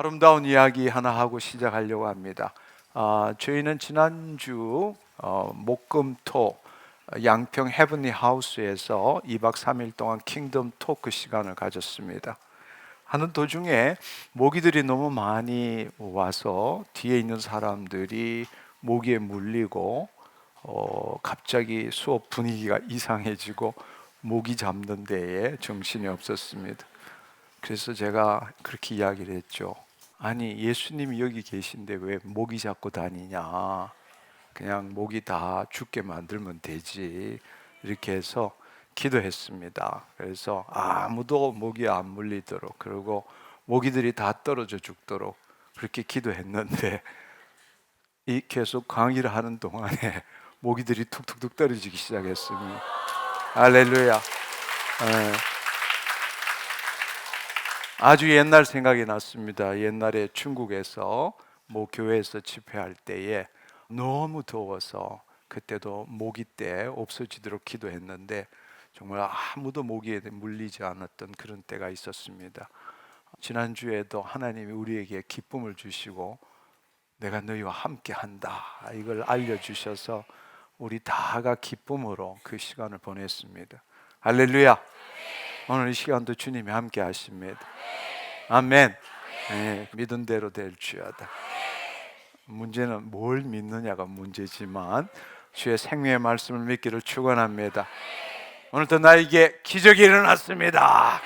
아름다운 이야기 하나 하고 시작하려고 합니다. 저희는 지난주 목금토 양평 헤븐리 하우스에서 2박 3일 동안 킹덤 토크 시간을 가졌습니다. 하는 도중에 모기들이 너무 많이 와서 뒤에 있는 사람들이 모기에 물리고 갑자기 수업 분위기가 이상해지고 모기 잡는 데에 정신이 없었습니다. 그래서 제가 그렇게 이야기를 했죠. 아니, 예수님이 여기 계신데 왜 모기 잡고 다니냐? 그냥 모기 다 죽게 만들면 되지. 이렇게 해서 기도했습니다. 그래서 아무도 모기에 안 물리도록, 그리고 모기들이 다 떨어져 죽도록 그렇게 기도했는데, 이 계속 강의를 하는 동안에 모기들이 툭툭툭 떨어지기 시작했습니다. 할렐루야. 아주 옛날 생각이 났습니다. 옛날에 중국에서 교회에서 집회할 때에 너무 더워서 그때도 모기 때 없어지도록 기도했는데 정말 아무도 모기에 물리지 않았던 그런 때가 있었습니다. 지난주에도 하나님이 우리에게 기쁨을 주시고 내가 너희와 함께 한다, 이걸 알려주셔서 우리 다가 기쁨으로 그 시간을 보냈습니다. 할렐루야. 오늘 이 시간도 주님이 함께 하십니다. 아멘. 네, 믿은 대로 될지어다. 문제는 뭘 믿느냐가 문제지만 주의 생명의 말씀을 믿기를 축원합니다. 오늘도 나에게 기적이 일어났습니다.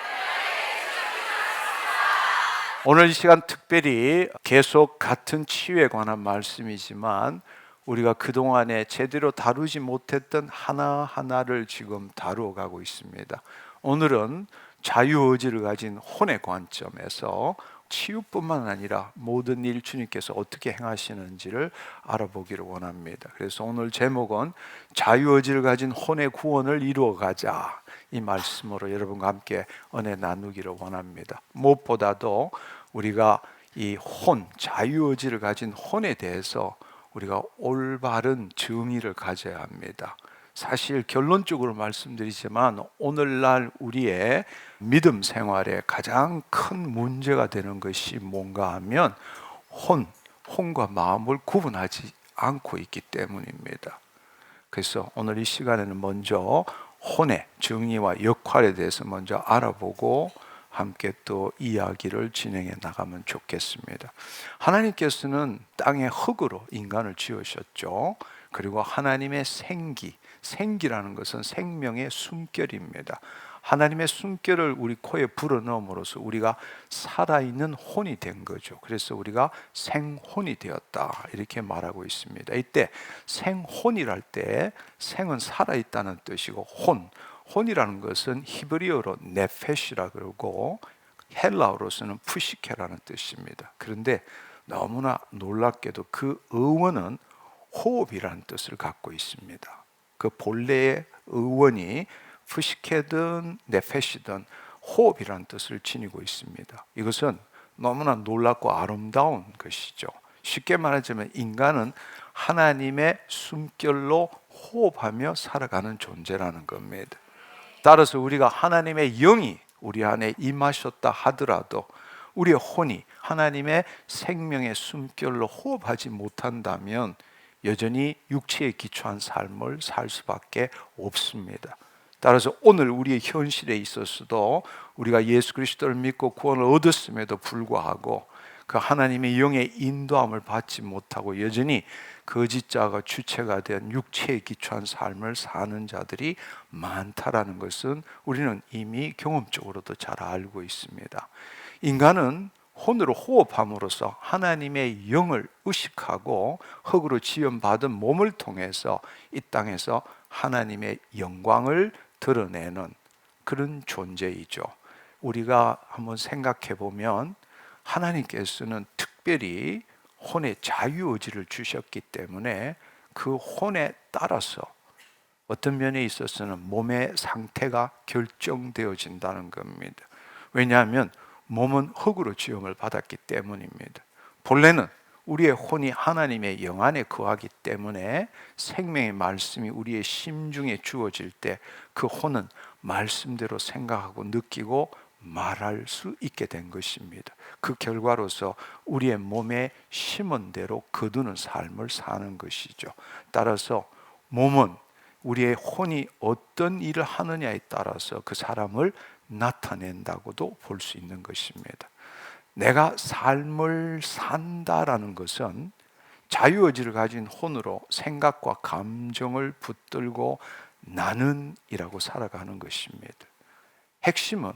오늘 이 시간 특별히 계속 같은 치유에 관한 말씀이지만 우리가 그동안에 제대로 다루지 못했던 하나하나를 지금 다루어 가고 있습니다. 오늘은 자유의지를 가진 혼의 관점에서 치유뿐만 아니라 모든 일 주님께서 어떻게 행하시는지를 알아보기를 원합니다. 그래서 오늘 제목은 자유의지를 가진 혼의 구원을 이루어가자, 이 말씀으로 여러분과 함께 은혜 나누기를 원합니다. 무엇보다도 우리가 이 혼, 자유의지를 가진 혼에 대해서 우리가 올바른 정의를 가져야 합니다. 사실 결론적으로 말씀드리지만 오늘날 우리의 믿음 생활에 가장 큰 문제가 되는 것이 뭔가 하면 혼과 마음을 구분하지 않고 있기 때문입니다. 그래서 오늘 이 시간에는 먼저 혼의 정의와 역할에 대해서 먼저 알아보고 함께 또 이야기를 진행해 나가면 좋겠습니다. 하나님께서는 땅의 흙으로 인간을 지으셨죠. 그리고 하나님의 생기라는 것은 생명의 숨결입니다. 하나님의 숨결을 우리 코에 불어넣음으로써 우리가 살아있는 혼이 된 거죠. 그래서 우리가 생혼이 되었다, 이렇게 말하고 있습니다. 이때 생혼이랄 때 생은 살아있다는 뜻이고 혼이라는 것은 히브리어로 네페시라 그러고 헬라어로서는 푸시케라는 뜻입니다. 그런데 너무나 놀랍게도 그 어원은 호흡이라는 뜻을 갖고 있습니다. 그 본래의 어원이 푸시케든 네페시든 호흡이라는 뜻을 지니고 있습니다. 이것은 너무나 놀랍고 아름다운 것이죠. 쉽게 말하자면 인간은 하나님의 숨결로 호흡하며 살아가는 존재라는 겁니다. 따라서 우리가 하나님의 영이 우리 안에 임하셨다 하더라도 우리의 혼이 하나님의 생명의 숨결로 호흡하지 못한다면 여전히 육체에 기초한 삶을 살 수밖에 없습니다. 따라서 오늘 우리의 현실에 있어서도 우리가 예수 그리스도를 믿고 구원을 얻었음에도 불구하고 그 하나님의 영의 인도함을 받지 못하고 여전히 거짓자가 주체가 된 육체에 기초한 삶을 사는 자들이 많다라는 것은 우리는 이미 경험적으로도 잘 알고 있습니다. 인간은 혼으로 호흡함으로써 하나님의 영을 의식하고 흙으로 지음받은 몸을 통해서 이 땅에서 하나님의 영광을 드러내는 그런 존재이죠. 우리가 한번 생각해 보면 하나님께서는 특별히 혼의 자유의지를 주셨기 때문에 그 혼에 따라서 어떤 면에 있어서는 몸의 상태가 결정되어진다는 겁니다. 왜냐하면 몸은 흙으로 지음을 받았기 때문입니다. 본래는 우리의 혼이 하나님의 영 안에 거하기 때문에 생명의 말씀이 우리의 심중에 주어질 때 그 혼은 말씀대로 생각하고 느끼고 말할 수 있게 된 것입니다. 그 결과로서 우리의 몸에 심은 대로 거두는 삶을 사는 것이죠. 따라서 몸은 우리의 혼이 어떤 일을 하느냐에 따라서 그 사람을 나타낸다고도 볼 수 있는 것입니다. 내가 삶을 산다라는 것은 자유의지를 가진 혼으로 생각과 감정을 붙들고 나는 이라고 살아가는 것입니다. 핵심은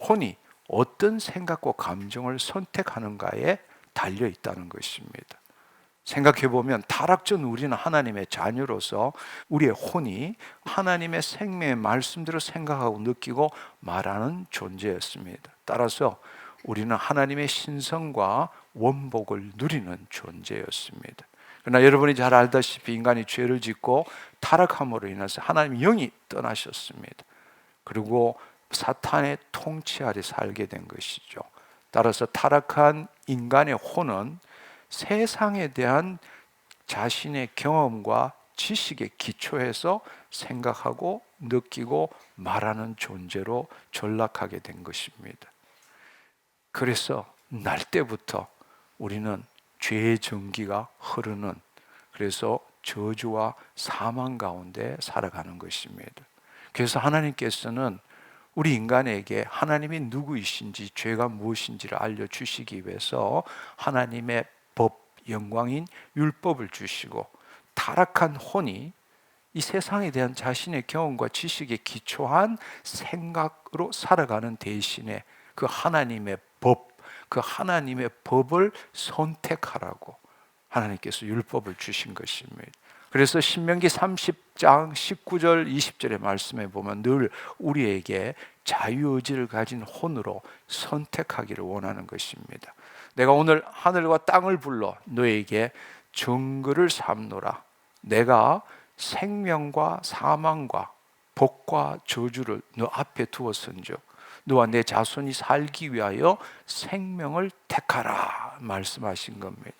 혼이 어떤 생각과 감정을 선택하는가에 달려 있다는 것입니다. 생각해 보면 타락전 우리는 하나님의 자녀로서 우리의 혼이 하나님의 생명의 말씀대로 생각하고 느끼고 말하는 존재였습니다. 따라서 우리는 하나님의 신성과 원복을 누리는 존재였습니다. 그러나 여러분이 잘 알다시피 인간이 죄를 짓고 타락함으로 인해서 하나님의 영이 떠나셨습니다. 그리고 사탄의 통치 아래 살게 된 것이죠. 따라서 타락한 인간의 혼은 세상에 대한 자신의 경험과 지식에 기초해서 생각하고 느끼고 말하는 존재로 전락하게 된 것입니다. 그래서 날 때부터 우리는 죄의 전기가 흐르는, 그래서 저주와 사망 가운데 살아가는 것입니다. 그래서 하나님께서는 우리 인간에게 하나님이 누구이신지, 죄가 무엇인지를 알려주시기 위해서 하나님의 법, 영광인 율법을 주시고, 타락한 혼이 이 세상에 대한 자신의 경험과 지식에 기초한 생각으로 살아가는 대신에 그 하나님의 법, 그 하나님의 법을 선택하라고 하나님께서 율법을 주신 것입니다. 그래서 신명기 30장 19절 20절의 말씀에 보면 늘 우리에게 자유의지를 가진 혼으로 선택하기를 원하는 것입니다. 내가 오늘 하늘과 땅을 불러 너에게 정글을 삼노라. 내가 생명과 사망과 복과 저주를 너 앞에 두었은즉 너와 내 자손이 살기 위하여 생명을 택하라 말씀하신 겁니다.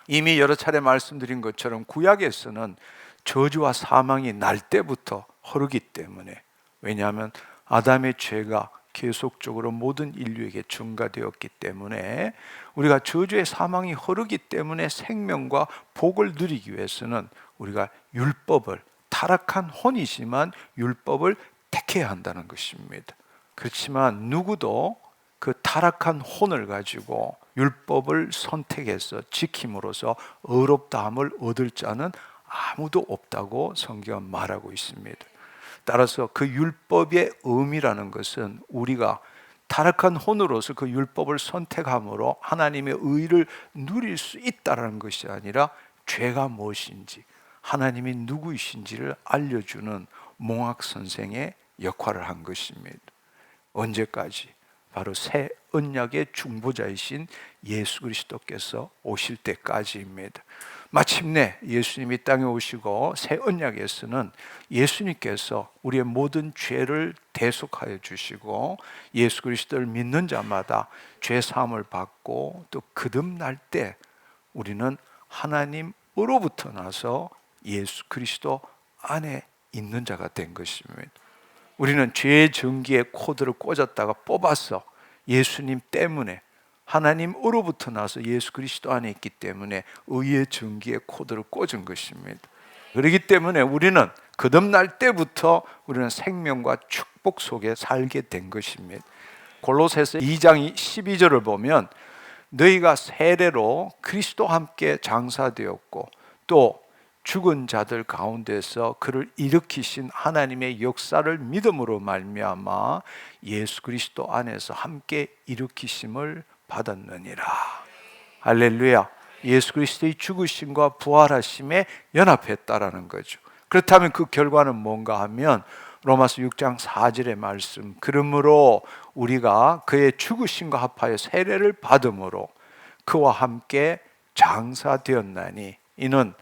이미 여러 차례 말씀드린 것처럼 구약에서는 저주와 사망이 날 때부터 흐르기 때문에, 왜냐하면 아담의 죄가 계속적으로 모든 인류에게 증가되었기 때문에 우리가 저주의 사망이 흐르기 때문에 생명과 복을 누리기 위해서는 우리가 율법을, 타락한 혼이지만 율법을 택해야 한다는 것입니다. 그렇지만 누구도 그 타락한 혼을 가지고 율법을 선택해서 지킴으로써 의롭다함을 얻을 자는 아무도 없다고 성경은 말하고 있습니다. 따라서 그 율법의 의미라는 것은 우리가 타락한 혼으로서 그 율법을 선택함으로 하나님의 의를 누릴 수 있다는 것이 아니라 죄가 무엇인지, 하나님이 누구이신지를 알려주는 몽학 선생의 역할을 한 것입니다. 언제까지? 바로 새 언약의 중보자이신 예수 그리스도께서 오실 때까지입니다. 마침내 예수님이 땅에 오시고 새 언약에서는 예수님께서 우리의 모든 죄를 대속하여 주시고 예수 그리스도를 믿는 자마다 죄 사함을 받고 또 거듭날 때 우리는 하나님으로부터 나서 예수 그리스도 안에 있는 자가 된 것입니다. 우리는 죄의 전기에 코드를 꽂았다가 뽑아서 예수님 때문에, 하나님으로부터 나서 예수 그리스도 안에 있기 때문에 의의 전기에 코드를 꽂은 것입니다. 그렇기 때문에 우리는 거듭날 때부터 우리는 생명과 축복 속에 살게 된 것입니다. 골로새서 2장 12절을 보면 너희가 세례로 그리스도와 함께 장사되었고 또 죽은 자들 가운데서 그를 일으키신 하나님의 역사를 믿음으로 말미암아 예수 그리스도 안에서 함께 일으키심을 받았느니라. 할렐루야. 예수 그리스도의 죽으심과 부활하심에 연합했다라는 거죠. 그렇다면 그 결과는 뭔가 하면 로마서 6장 4절의 말씀, 그러므로 우리가 그의 죽으심과 합하여 세례를 받음으로 그와 함께 장사되었나니 이는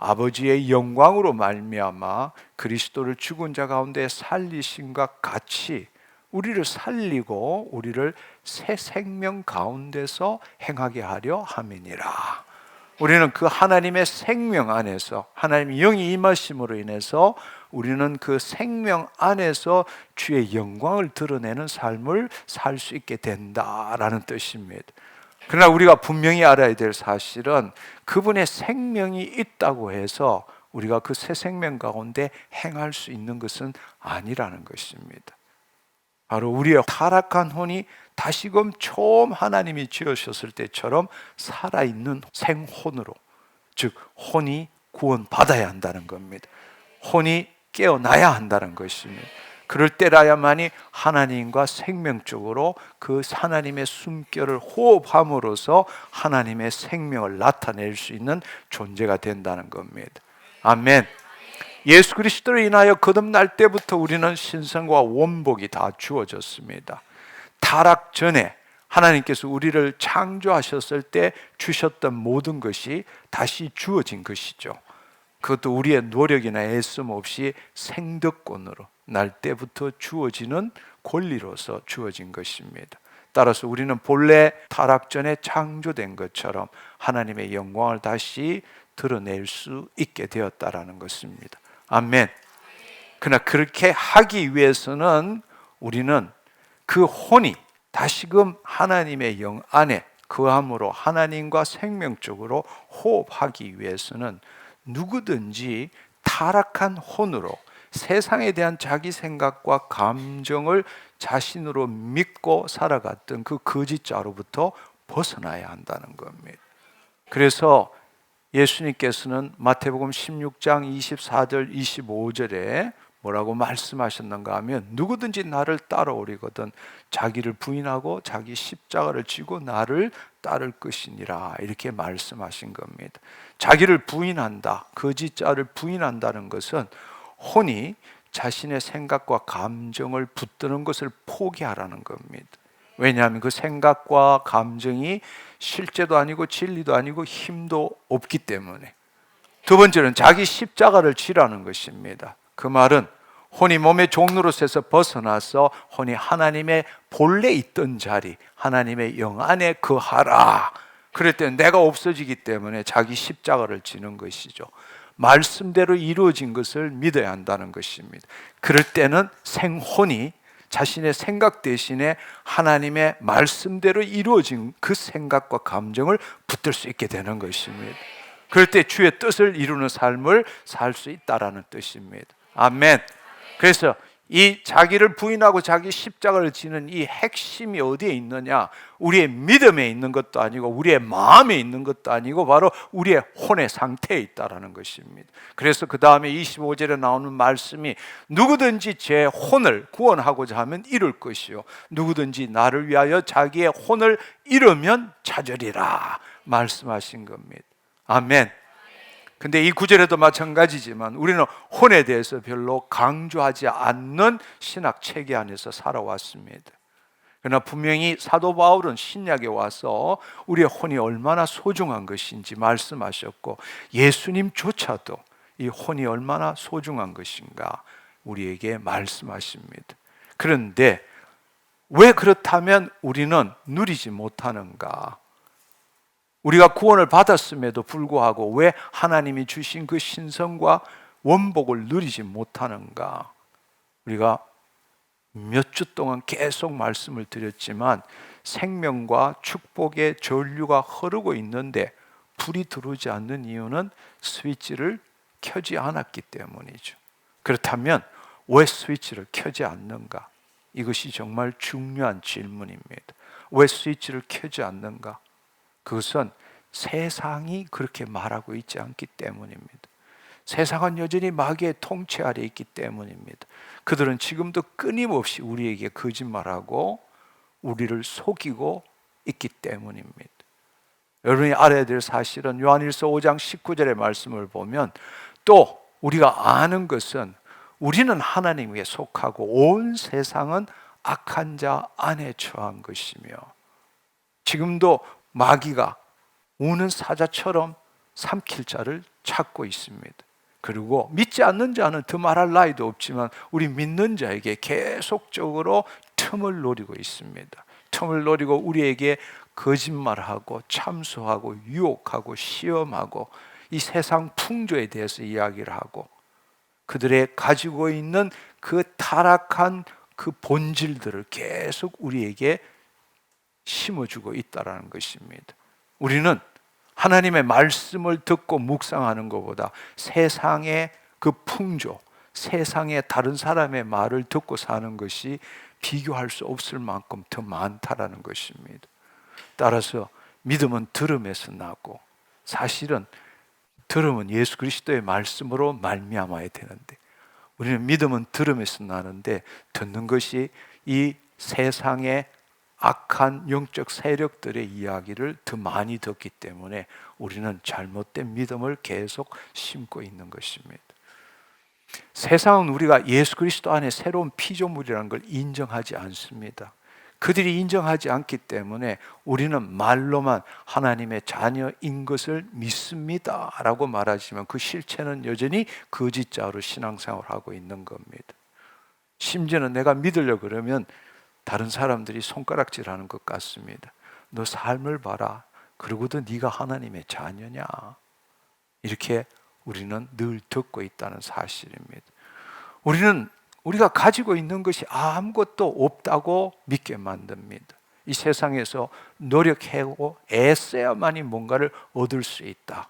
아버지의 영광으로 말미암아 그리스도를 죽은 자 가운데 살리심과 같이 우리를 살리고 우리를 새 생명 가운데서 행하게 하려 함이니라. 우리는 그 하나님의 생명 안에서 하나님의 영이 임하심으로 인해서 우리는 그 생명 안에서 주의 영광을 드러내는 삶을 살 수 있게 된다라는 뜻입니다. 그러나 우리가 분명히 알아야 될 사실은 그분의 생명이 있다고 해서 우리가 그 새 생명 가운데 행할 수 있는 것은 아니라는 것입니다. 바로 우리의 타락한 혼이 다시금 처음 하나님이 지으셨을 때처럼 살아있는 생혼으로, 즉 혼이 구원받아야 한다는 겁니다. 혼이 깨어나야 한다는 것입니다. 그럴 때라야만이 하나님과 생명적으로 그 하나님의 숨결을 호흡함으로써 하나님의 생명을 나타낼 수 있는 존재가 된다는 겁니다. 아멘. 예수 그리스도로 인하여 거듭날 때부터 우리는 신성과 원복이 다 주어졌습니다. 타락 전에 하나님께서 우리를 창조하셨을 때 주셨던 모든 것이 다시 주어진 것이죠. 그것도 우리의 노력이나 애씀 없이 생득권으로 날 때부터 주어지는 권리로서 주어진 것입니다. 따라서 우리는 본래 타락 전에 창조된 것처럼 하나님의 영광을 다시 드러낼 수 있게 되었다라는 것입니다. 아멘. 그러나 그렇게 하기 위해서는 우리는 그 혼이 다시금 하나님의 영 안에 거함으로 하나님과 생명적으로 호흡하기 위해서는 누구든지 타락한 혼으로 세상에 대한 자기 생각과 감정을 자신으로 믿고 살아갔던 그 거짓자로부터 벗어나야 한다는 겁니다. 그래서 예수님께서는 마태복음 16장 24절 25절에 뭐라고 말씀하셨는가 하면 누구든지 나를 따라오리거든 자기를 부인하고 자기 십자가를 지고 나를 따를 것이니라 이렇게 말씀하신 겁니다. 자기를 부인한다, 거짓자를 부인한다는 것은 혼이 자신의 생각과 감정을 붙드는 것을 포기하라는 겁니다. 왜냐하면 그 생각과 감정이 실제도 아니고 진리도 아니고 힘도 없기 때문에. 두 번째는 자기 십자가를 지라는 것입니다. 그 말은 혼이 몸의 종로로서에서 벗어나서 혼이 하나님의 본래 있던 자리, 하나님의 영 안에 거하라. 그럴 때 내가 없어지기 때문에 자기 십자가를 지는 것이죠. 말씀대로 이루어진 것을 믿어야 한다는 것입니다. 그럴 때는 생혼이 자신의 생각 대신에 하나님의 말씀대로 이루어진 그 생각과 감정을 붙들 수 있게 되는 것입니다. 그럴 때 주의 뜻을 이루는 삶을 살 수 있다라는 뜻입니다. 아멘. 그래서 이 자기를 부인하고 자기 십자가를 지는 이 핵심이 어디에 있느냐? 우리의 믿음에 있는 것도 아니고 우리의 마음에 있는 것도 아니고 바로 우리의 혼의 상태에 있다라는 것입니다. 그래서 그 다음에 25절에 나오는 말씀이 누구든지 제 혼을 구원하고자 하면 이룰 것이요 누구든지 나를 위하여 자기의 혼을 잃으면 찾으리라 말씀하신 겁니다. 아멘. 근데 이 구절에도 마찬가지지만 우리는 혼에 대해서 별로 강조하지 않는 신학 체계 안에서 살아왔습니다. 그러나 분명히 사도 바울은 신약에 와서 우리의 혼이 얼마나 소중한 것인지 말씀하셨고 예수님조차도 이 혼이 얼마나 소중한 것인가 우리에게 말씀하십니다. 그런데 왜 그렇다면 우리는 누리지 못하는가? 우리가 구원을 받았음에도 불구하고 왜 하나님이 주신 그 신성과 원복을 누리지 못하는가? 우리가 몇 주 동안 계속 말씀을 드렸지만 생명과 축복의 전류가 흐르고 있는데 불이 들어오지 않는 이유는 스위치를 켜지 않았기 때문이죠. 그렇다면 왜 스위치를 켜지 않는가? 이것이 정말 중요한 질문입니다. 왜 스위치를 켜지 않는가? 그것은 세상이 그렇게 말하고 있지 않기 때문입니다. 세상은 여전히 마귀의 통치 아래 있기 때문입니다. 그들은 지금도 끊임없이 우리에게 거짓말하고 우리를 속이고 있기 때문입니다. 여러분이 알아야 될 사실은 요한일서 5장 19절의 말씀을 보면 또 우리가 아는 것은 우리는 하나님께 속하고 온 세상은 악한 자 안에 처한 것이며 지금도 마귀가 우는 사자처럼 삼킬 자를 찾고 있습니다. 그리고 믿지 않는 자는 더 말할 나위도 없지만 우리 믿는 자에게 계속적으로 틈을 노리고 있습니다. 틈을 노리고 우리에게 거짓말하고 참소하고 유혹하고 시험하고 이 세상 풍조에 대해서 이야기를 하고 그들의 가지고 있는 그 타락한 그 본질들을 계속 우리에게 심어주고 있다는 것입니다. 우리는 하나님의 말씀을 듣고 묵상하는 것보다 세상의 그 풍조, 세상의 다른 사람의 말을 듣고 사는 것이 비교할 수 없을 만큼 더 많다라는 것입니다. 따라서 믿음은 들음에서 나고, 사실은 들음은 예수 그리스도의 말씀으로 말미암아야 되는데, 우리는 믿음은 들음에서 나는데 듣는 것이 이 세상의 악한 영적 세력들의 이야기를 더 많이 듣기 때문에 우리는 잘못된 믿음을 계속 심고 있는 것입니다. 세상은 우리가 예수 그리스도 안에 새로운 피조물이라는 걸 인정하지 않습니다. 그들이 인정하지 않기 때문에 우리는 말로만 하나님의 자녀인 것을 믿습니다 라고 말하지만 그 실체는 여전히 거짓자로 신앙생활을 하고 있는 겁니다. 심지어는 내가 믿으려고 그러면 다른 사람들이 손가락질하는 것 같습니다. 너 삶을 봐라. 그러고도 네가 하나님의 자녀냐? 이렇게 우리는 늘 듣고 있다는 사실입니다. 우리가 가지고 있는 것이 아무것도 없다고 믿게 만듭니다. 이 세상에서 노력하고 애써야만이 뭔가를 얻을 수 있다.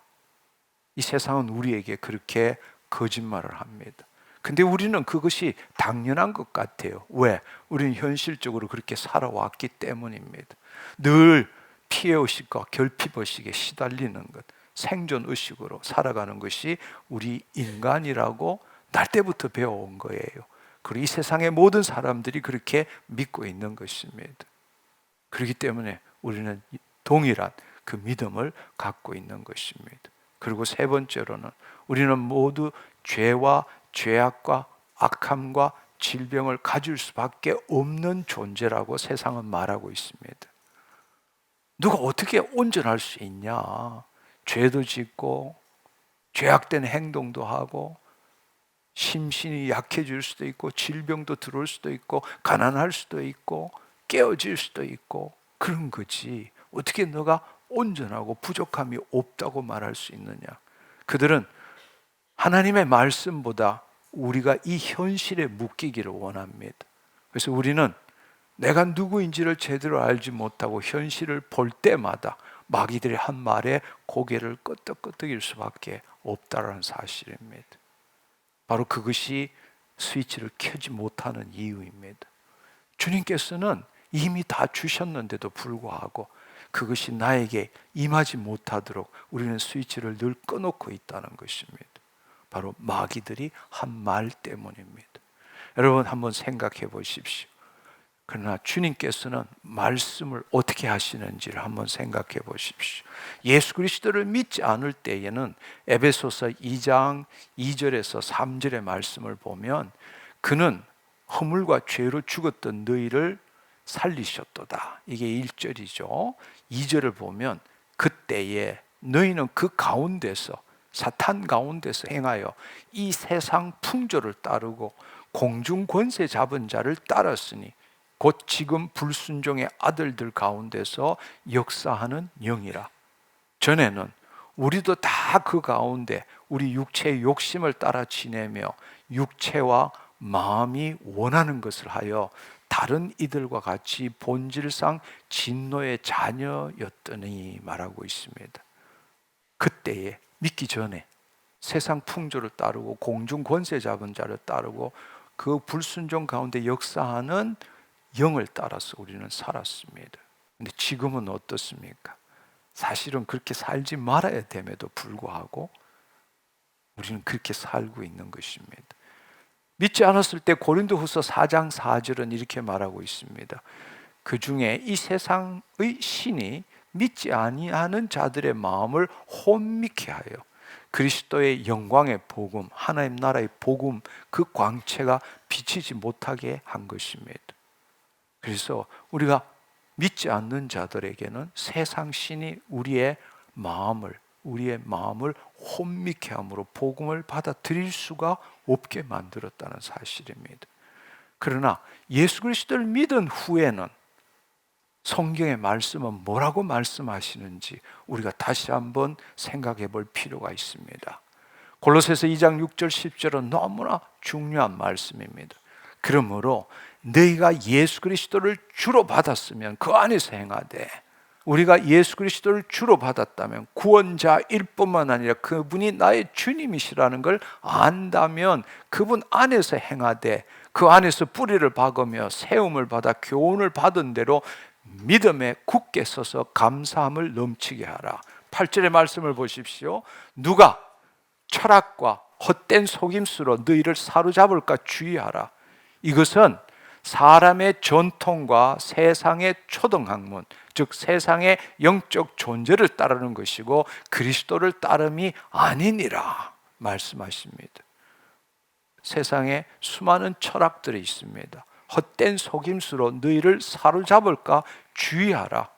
이 세상은 우리에게 그렇게 거짓말을 합니다. 근데 우리는 그것이 당연한 것 같아요. 왜? 우리는 현실적으로 그렇게 살아왔기 때문입니다. 늘 피해의식과 결핍의식에 시달리는 것, 생존의식으로 살아가는 것이 우리 인간이라고 날 때부터 배워온 거예요. 그리고 이 세상의 모든 사람들이 그렇게 믿고 있는 것입니다. 그렇기 때문에 우리는 동일한 그 믿음을 갖고 있는 것입니다. 그리고 세 번째로는 우리는 모두 죄와 죄악과 악함과 질병을 가질 수밖에 없는 존재라고 세상은 말하고 있습니다. 누가 어떻게 온전할 수 있냐? 죄도 짓고 죄악된 행동도 하고 심신이 약해질 수도 있고 질병도 들어올 수도 있고 가난할 수도 있고 깨어질 수도 있고 그런 거지. 어떻게 너가 온전하고 부족함이 없다고 말할 수 있느냐? 그들은 하나님의 말씀보다 우리가 이 현실에 묶이기를 원합니다. 그래서 우리는 내가 누구인지를 제대로 알지 못하고 현실을 볼 때마다 마귀들의 한 말에 고개를 끄덕끄덕일 수밖에 없다는 사실입니다. 바로 그것이 스위치를 켜지 못하는 이유입니다. 주님께서는 이미 다 주셨는데도 불구하고 그것이 나에게 임하지 못하도록 우리는 스위치를 늘 꺼놓고 있다는 것입니다. 바로 마귀들이 한 말 때문입니다. 여러분 한번 생각해 보십시오. 그러나 주님께서는 말씀을 어떻게 하시는지를 한번 생각해 보십시오. 예수 그리스도를 믿지 않을 때에는 에베소서 2장 2절에서 3절의 말씀을 보면 그는 허물과 죄로 죽었던 너희를 살리셨도다. 이게 1절이죠. 2절을 보면 그때에 너희는 그 가운데서 사탄 가운데서 행하여 이 세상 풍조를 따르고 공중 권세 잡은 자를 따랐으니 곧 지금 불순종의 아들들 가운데서 역사하는 영이라. 전에는 우리도 다 그 가운데 우리 육체의 욕심을 따라 지내며 육체와 마음이 원하는 것을 하여 다른 이들과 같이 본질상 진노의 자녀였더니 말하고 있습니다. 그때에 믿기 전에 세상 풍조를 따르고 공중 권세 잡은 자를 따르고 그 불순종 가운데 역사하는 영을 따라서 우리는 살았습니다. 근데 지금은 어떻습니까? 사실은 그렇게 살지 말아야 됨에도 불구하고 우리는 그렇게 살고 있는 것입니다. 믿지 않았을 때 고린도후서 4장 4절은 이렇게 말하고 있습니다. 그 중에 이 세상의 신이 믿지 아니하는 자들의 마음을 혼미케 하여 그리스도의 영광의 복음, 하나님 나라의 복음 그 광채가 비치지 못하게 한 것입니다. 그래서 우리가 믿지 않는 자들에게는 세상 신이 우리의 마음을 혼미케 함으로 복음을 받아들일 수가 없게 만들었다는 사실입니다. 그러나 예수 그리스도를 믿은 후에는 성경의 말씀은 뭐라고 말씀하시는지 우리가 다시 한번 생각해 볼 필요가 있습니다. 골로새서 2장 6절 10절은 너무나 중요한 말씀입니다. 그러므로 너희가 예수 그리스도를 주로 받았으면 그 안에서 행하되, 우리가 예수 그리스도를 주로 받았다면 구원자일 뿐만 아니라 그분이 나의 주님이시라는 걸 안다면 그분 안에서 행하되, 그 안에서 뿌리를 박으며 세움을 받아 교훈을 받은 대로 믿음에 굳게 서서 감사함을 넘치게 하라. 8절의 말씀을 보십시오. 누가 철학과 헛된 속임수로 너희를 사로잡을까 주의하라. 이것은 사람의 전통과 세상의 초등학문, 즉 세상의 영적 존재를 따르는 것이고 그리스도를 따름이 아니니라 말씀하십니다. 세상에 수많은 철학들이 있습니다. 헛된 속임수로 너희를 사로잡을까 주의하라.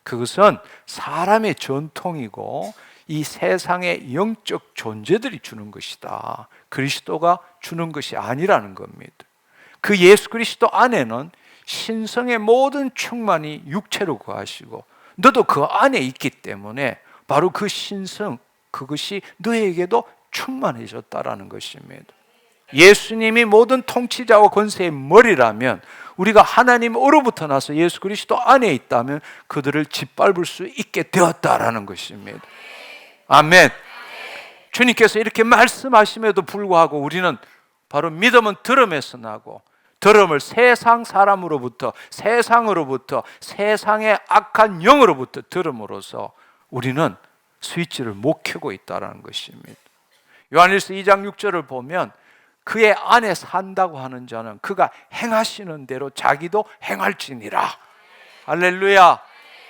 그것은 사람의 전통이고 이 세상의 영적 존재들이 주는 것이다. 그리스도가 주는 것이 아니라는 겁니다. 그 예수 그리스도 안에는 신성의 모든 충만이 육체로 거하시고 너도 그 안에 있기 때문에 바로 그 신성, 그것이 너에게도 충만해졌다라는 것입니다. 예수님이 모든 통치자와 권세의 머리라면 우리가 하나님으로부터 나서 예수 그리스도 안에 있다면 그들을 짓밟을 수 있게 되었다라는 것입니다. 아멘. 주님께서 이렇게 말씀하심에도 불구하고 우리는 바로 믿음은 들음에서 나고, 들음을 세상 사람으로부터, 세상으로부터, 세상의 악한 영으로부터 들음으로써 우리는 스위치를 못 켜고 있다는 것입니다. 요한일서 2장 6절을 보면 그의 안에 산다고 하는 자는 그가 행하시는 대로 자기도 행할지니라. 할렐루야.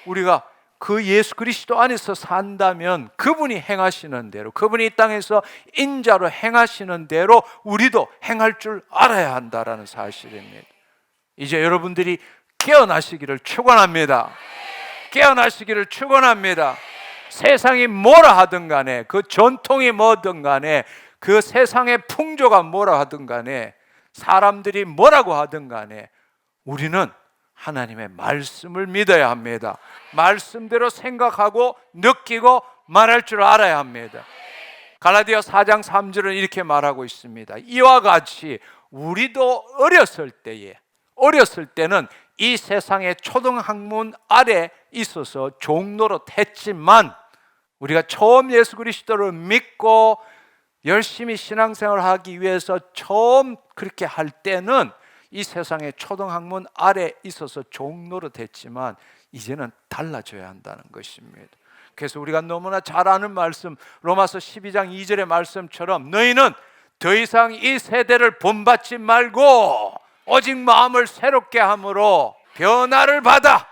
우리가 그 예수 그리스도 안에서 산다면 그분이 행하시는 대로, 그분이 이 땅에서 인자로 행하시는 대로 우리도 행할 줄 알아야 한다라는 사실입니다. 이제 여러분들이 깨어나시기를 축원합니다. 깨어나시기를 축원합니다. 세상이 뭐라 하든 간에, 그 전통이 뭐든 간에, 그 세상의 풍조가 뭐라 하든 간에, 사람들이 뭐라고 하든 간에 우리는 하나님의 말씀을 믿어야 합니다. 말씀대로 생각하고 느끼고 말할 줄 알아야 합니다. 갈라디아 4장 3절은 이렇게 말하고 있습니다. 이와 같이 우리도 어렸을 때는 이 세상의 초등학문 아래 있어서 종노릇 했지만, 우리가 처음 예수 그리스도를 믿고 열심히 신앙생활을 하기 위해서 처음 그렇게 할 때는 이 세상의 초등학문 아래 있어서 종노릇 했지만 이제는 달라져야 한다는 것입니다. 그래서 우리가 너무나 잘 아는 말씀, 로마서 12장 2절의 말씀처럼 너희는 더 이상 이 세대를 본받지 말고 오직 마음을 새롭게 함으로 변화를 받아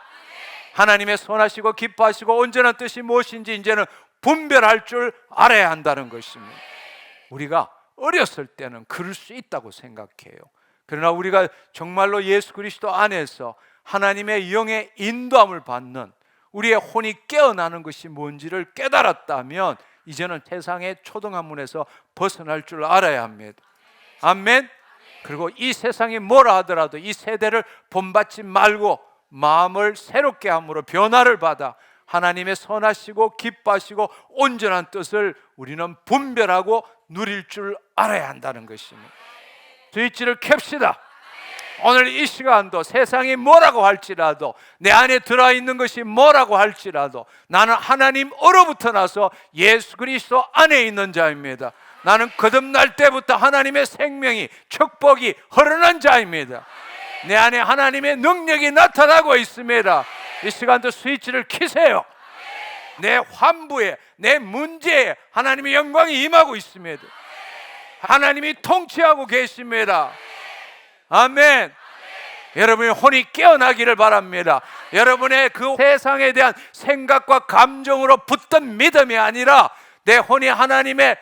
하나님의 선하시고 기뻐하시고 온전한 뜻이 무엇인지 이제는 분별할 줄 알아야 한다는 것입니다. 우리가 어렸을 때는 그럴 수 있다고 생각해요. 그러나 우리가 정말로 예수 그리스도 안에서 하나님의 영의 인도함을 받는, 우리의 혼이 깨어나는 것이 뭔지를 깨달았다면 이제는 세상의 초등학문에서 벗어날 줄 알아야 합니다. 아멘. 그리고 이 세상이 뭐라 하더라도 이 세대를 본받지 말고 마음을 새롭게 함으로 변화를 받아 하나님의 선하시고 기뻐하시고 온전한 뜻을 우리는 분별하고 누릴 줄 알아야 한다는 것입니다. 스위치를 켭시다. 오늘 이 시간도 세상이 뭐라고 할지라도, 내 안에 들어있는 것이 뭐라고 할지라도 나는 하나님으로부터 나서 예수 그리스도 안에 있는 자입니다. 나는 거듭날 때부터 하나님의 생명이, 축복이 흐르는 자입니다. 내 안에 하나님의 능력이 나타나고 있습니다. 이 시간도 스위치를 켜세요. 내 환부에, 내 문제에 하나님의 영광이 임하고 있습니다. 하나님이 통치하고 계십니다. 아멘. 여러분의 혼이 깨어나기를 바랍니다. 여러분의 그 세상에 대한 생각과 감정으로 붙던 믿음이 아니라 내 혼이 하나님의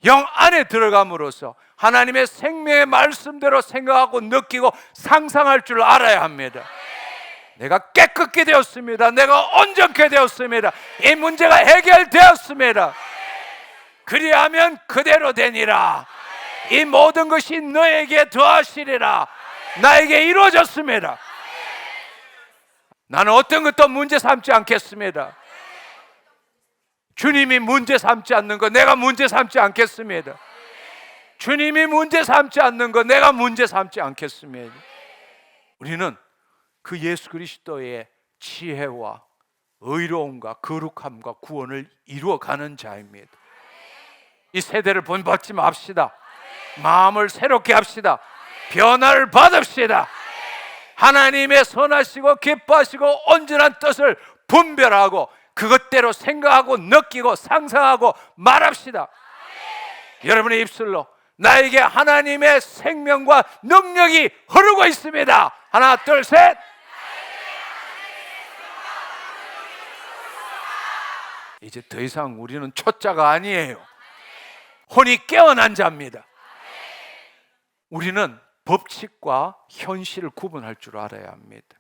영 안에 들어감으로써 하나님의 생명의 말씀대로 생각하고 느끼고 상상할 줄 알아야 합니다. 내가 깨끗게 되었습니다. 내가 온전케 되었습니다. 이 문제가 해결되었습니다. 그리하면 그대로 되니라. 이 모든 것이 너에게 더하시리라. 나에게 이루어졌습니다. 나는 어떤 것도 문제 삼지 않겠습니다. 주님이 문제 삼지 않는 거 내가 문제 삼지 않겠습니다. 주님이 문제 삼지 않는 거 내가 문제 삼지 않겠습니다. 우리는 그 예수 그리스도의 지혜와 의로움과 거룩함과 구원을 이루어가는 자입니다. 이 세대를 본받지 맙시다. 마음을 새롭게 합시다. 변화를 받읍시다. 하나님의 선하시고 기뻐하시고 온전한 뜻을 분별하고 그것대로 생각하고 느끼고 상상하고 말합시다. 여러분의 입술로 나에게 하나님의 생명과 능력이 흐르고 있습니다. 하나, 둘, 셋. 이제 더 이상 우리는 초짜가 아니에요. 혼이 깨어난 자입니다. 우리는 법칙과 현실을 구분할 줄 알아야 합니다.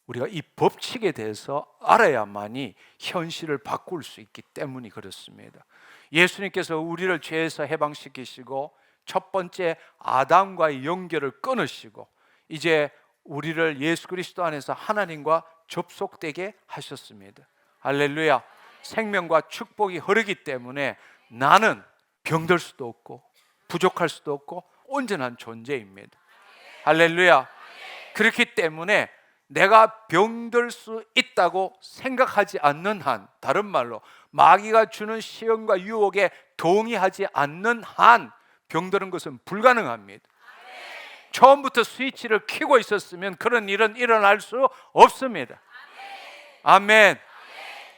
우리가 이 법칙에 대해서 알아야만이 현실을 바꿀 수 있기 때문이 그렇습니다. 예수님께서 우리를 죄에서 해방시키시고 첫 번째 아담과의 연결을 끊으시고 이제 우리를 예수 그리스도 안에서 하나님과 접속되게 하셨습니다. 할렐루야. 생명과 축복이 흐르기 때문에 나는 병들 수도 없고 부족할 수도 없고 온전한 존재입니다. 할렐루야. 그렇기 때문에 내가 병들 수 있다고 생각하지 않는 한, 다른 말로 마귀가 주는 시험과 유혹에 동의하지 않는 한 병드는 것은 불가능합니다. 처음부터 스위치를 켜고 있었으면 그런 일은 일어날 수 없습니다. 아멘.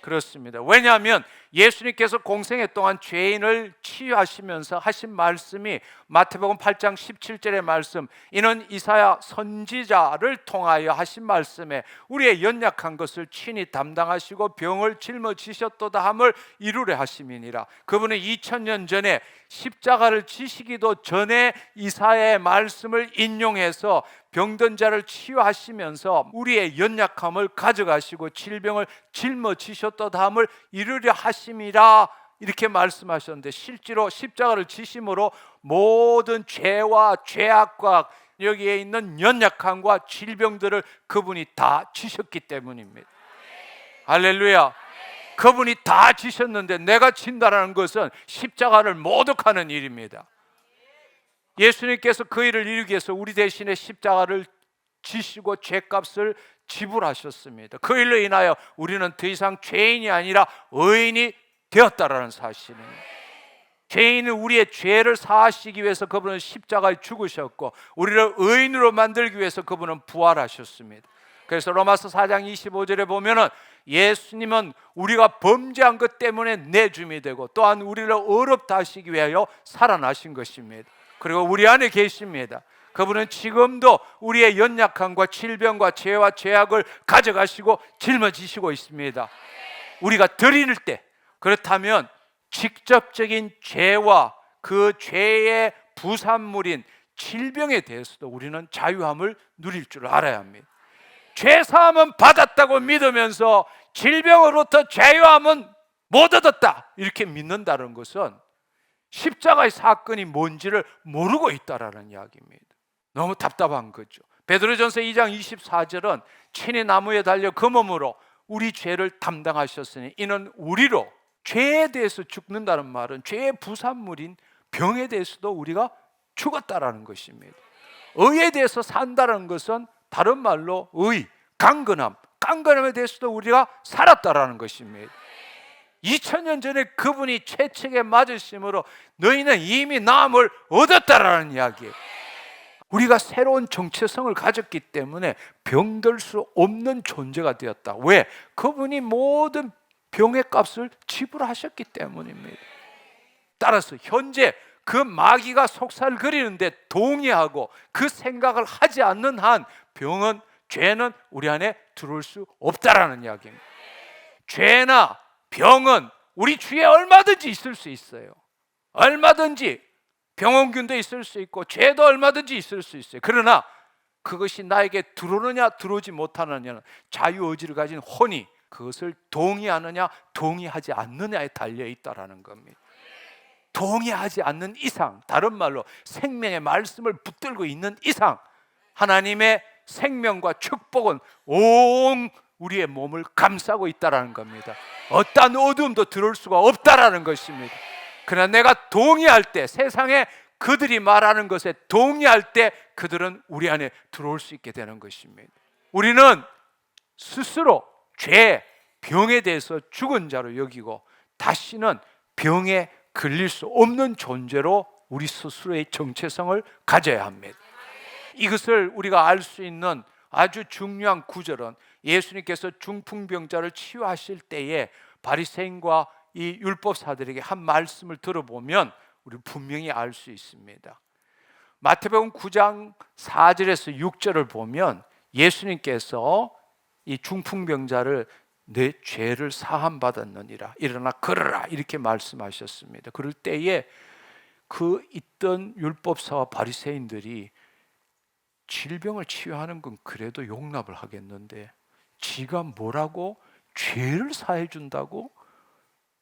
그렇습니다. 왜냐하면 예수님께서 공생애 동안 죄인을 치유하시면서 하신 말씀이 마태복음 8장 17절의 말씀, 이는 이사야 선지자를 통하여 하신 말씀에 우리의 연약한 것을 친히 담당하시고 병을 짊어지셨도다 함을 이루려 하심이니라. 그분은 2000년 전에 십자가를 지시기도 전에 이사야의 말씀을 인용해서 병든 자를 치유하시면서 우리의 연약함을 가져가시고 질병을 짊어지셨도다 함을 이루려 하심이라 이렇게 말씀하셨는데, 실제로 십자가를 지심으로 모든 죄와 죄악과 여기에 있는 연약함과 질병들을 그분이 다 지셨기 때문입니다. 할렐루야. 그분이 다 지셨는데 내가 진다라는 것은 십자가를 모독하는 일입니다. 예수님께서 그 일을 이루기 위해서 우리 대신에 십자가를 지시고 죄값을 지불하셨습니다. 그 일로 인하여 우리는 더 이상 죄인이 아니라 의인이 되었다라는 사실입니다. 죄인은 우리의 죄를 사하시기 위해서 그분은 십자가에 죽으셨고 우리를 의인으로 만들기 위해서 그분은 부활하셨습니다. 그래서 로마서 4장 25절에 보면은 예수님은 우리가 범죄한 것 때문에 내줌이 되고 또한 우리를 의롭다 하시기 위하여 살아나신 것입니다. 그리고 우리 안에 계십니다. 그분은 지금도 우리의 연약함과 질병과 죄와 죄악을 가져가시고 짊어지시고 있습니다. 우리가 드릴 때, 그렇다면 직접적인 죄와 그 죄의 부산물인 질병에 대해서도 우리는 자유함을 누릴 줄 알아야 합니다. 죄사함은 받았다고 믿으면서 질병으로부터 자유함은 못 얻었다 이렇게 믿는다는 것은 십자가의 사건이 뭔지를 모르고 있다라는 이야기입니다. 너무 답답한 거죠. 베드로전서 2장 24절은 친히 나무에 달려 그 몸으로 우리 죄를 담당하셨으니 이는 우리로, 죄에 대해서 죽는다는 말은 죄의 부산물인 병에 대해서도 우리가 죽었다라는 것입니다. 의에 대해서 산다는 것은 다른 말로 의, 강건함에 대해서도 우리가 살았다라는 것입니다. 2000년 전에 그분이 채찍에 맞으심으로 너희는 이미 나음을 얻었다라는 이야기예요. 우리가 새로운 정체성을 가졌기 때문에 병들 수 없는 존재가 되었다. 왜? 그분이 모든 병의 값을 지불하셨기 때문입니다. 따라서 현재 그 마귀가 속살거리는데 동의하고 그 생각을 하지 않는 한 병은, 죄는 우리 안에 들어올 수 없다라는 이야기입니다. 죄나 병은 우리 주위에 얼마든지 있을 수 있어요. 얼마든지 병원균도 있을 수 있고 죄도 얼마든지 있을 수 있어요. 그러나 그것이 나에게 들어오느냐 들어오지 못하느냐는 자유의지를 가진 혼이 그것을 동의하느냐 동의하지 않느냐에 달려있다라는 겁니다. 동의하지 않는 이상, 다른 말로 생명의 말씀을 붙들고 있는 이상 하나님의 생명과 축복은 온 우리의 몸을 감싸고 있다라는 겁니다. 어떠한 어둠도 들어올 수가 없다라는 것입니다. 그러나 내가 동의할 때, 세상에 그들이 말하는 것에 동의할 때 그들은 우리 안에 들어올 수 있게 되는 것입니다. 우리는 스스로 죄, 병에 대해서 죽은 자로 여기고 다시는 병에 걸릴 수 없는 존재로 우리 스스로의 정체성을 가져야 합니다. 이것을 우리가 알 수 있는 아주 중요한 구절은 예수님께서 중풍병자를 치유하실 때에 바리새인과 이 율법사들에게 한 말씀을 들어보면 우리 분명히 알 수 있습니다. 마태복음 9장 4절에서 6절을 보면 예수님께서 이 중풍병자를 내 죄를 사함 받았느니라, 일어나 걸어라, 이렇게 말씀하셨습니다. 그럴 때에 그 있던 율법사와 바리새인들이 질병을 치유하는 건 그래도 용납을 하겠는데 지가 뭐라고 죄를 사해 준다고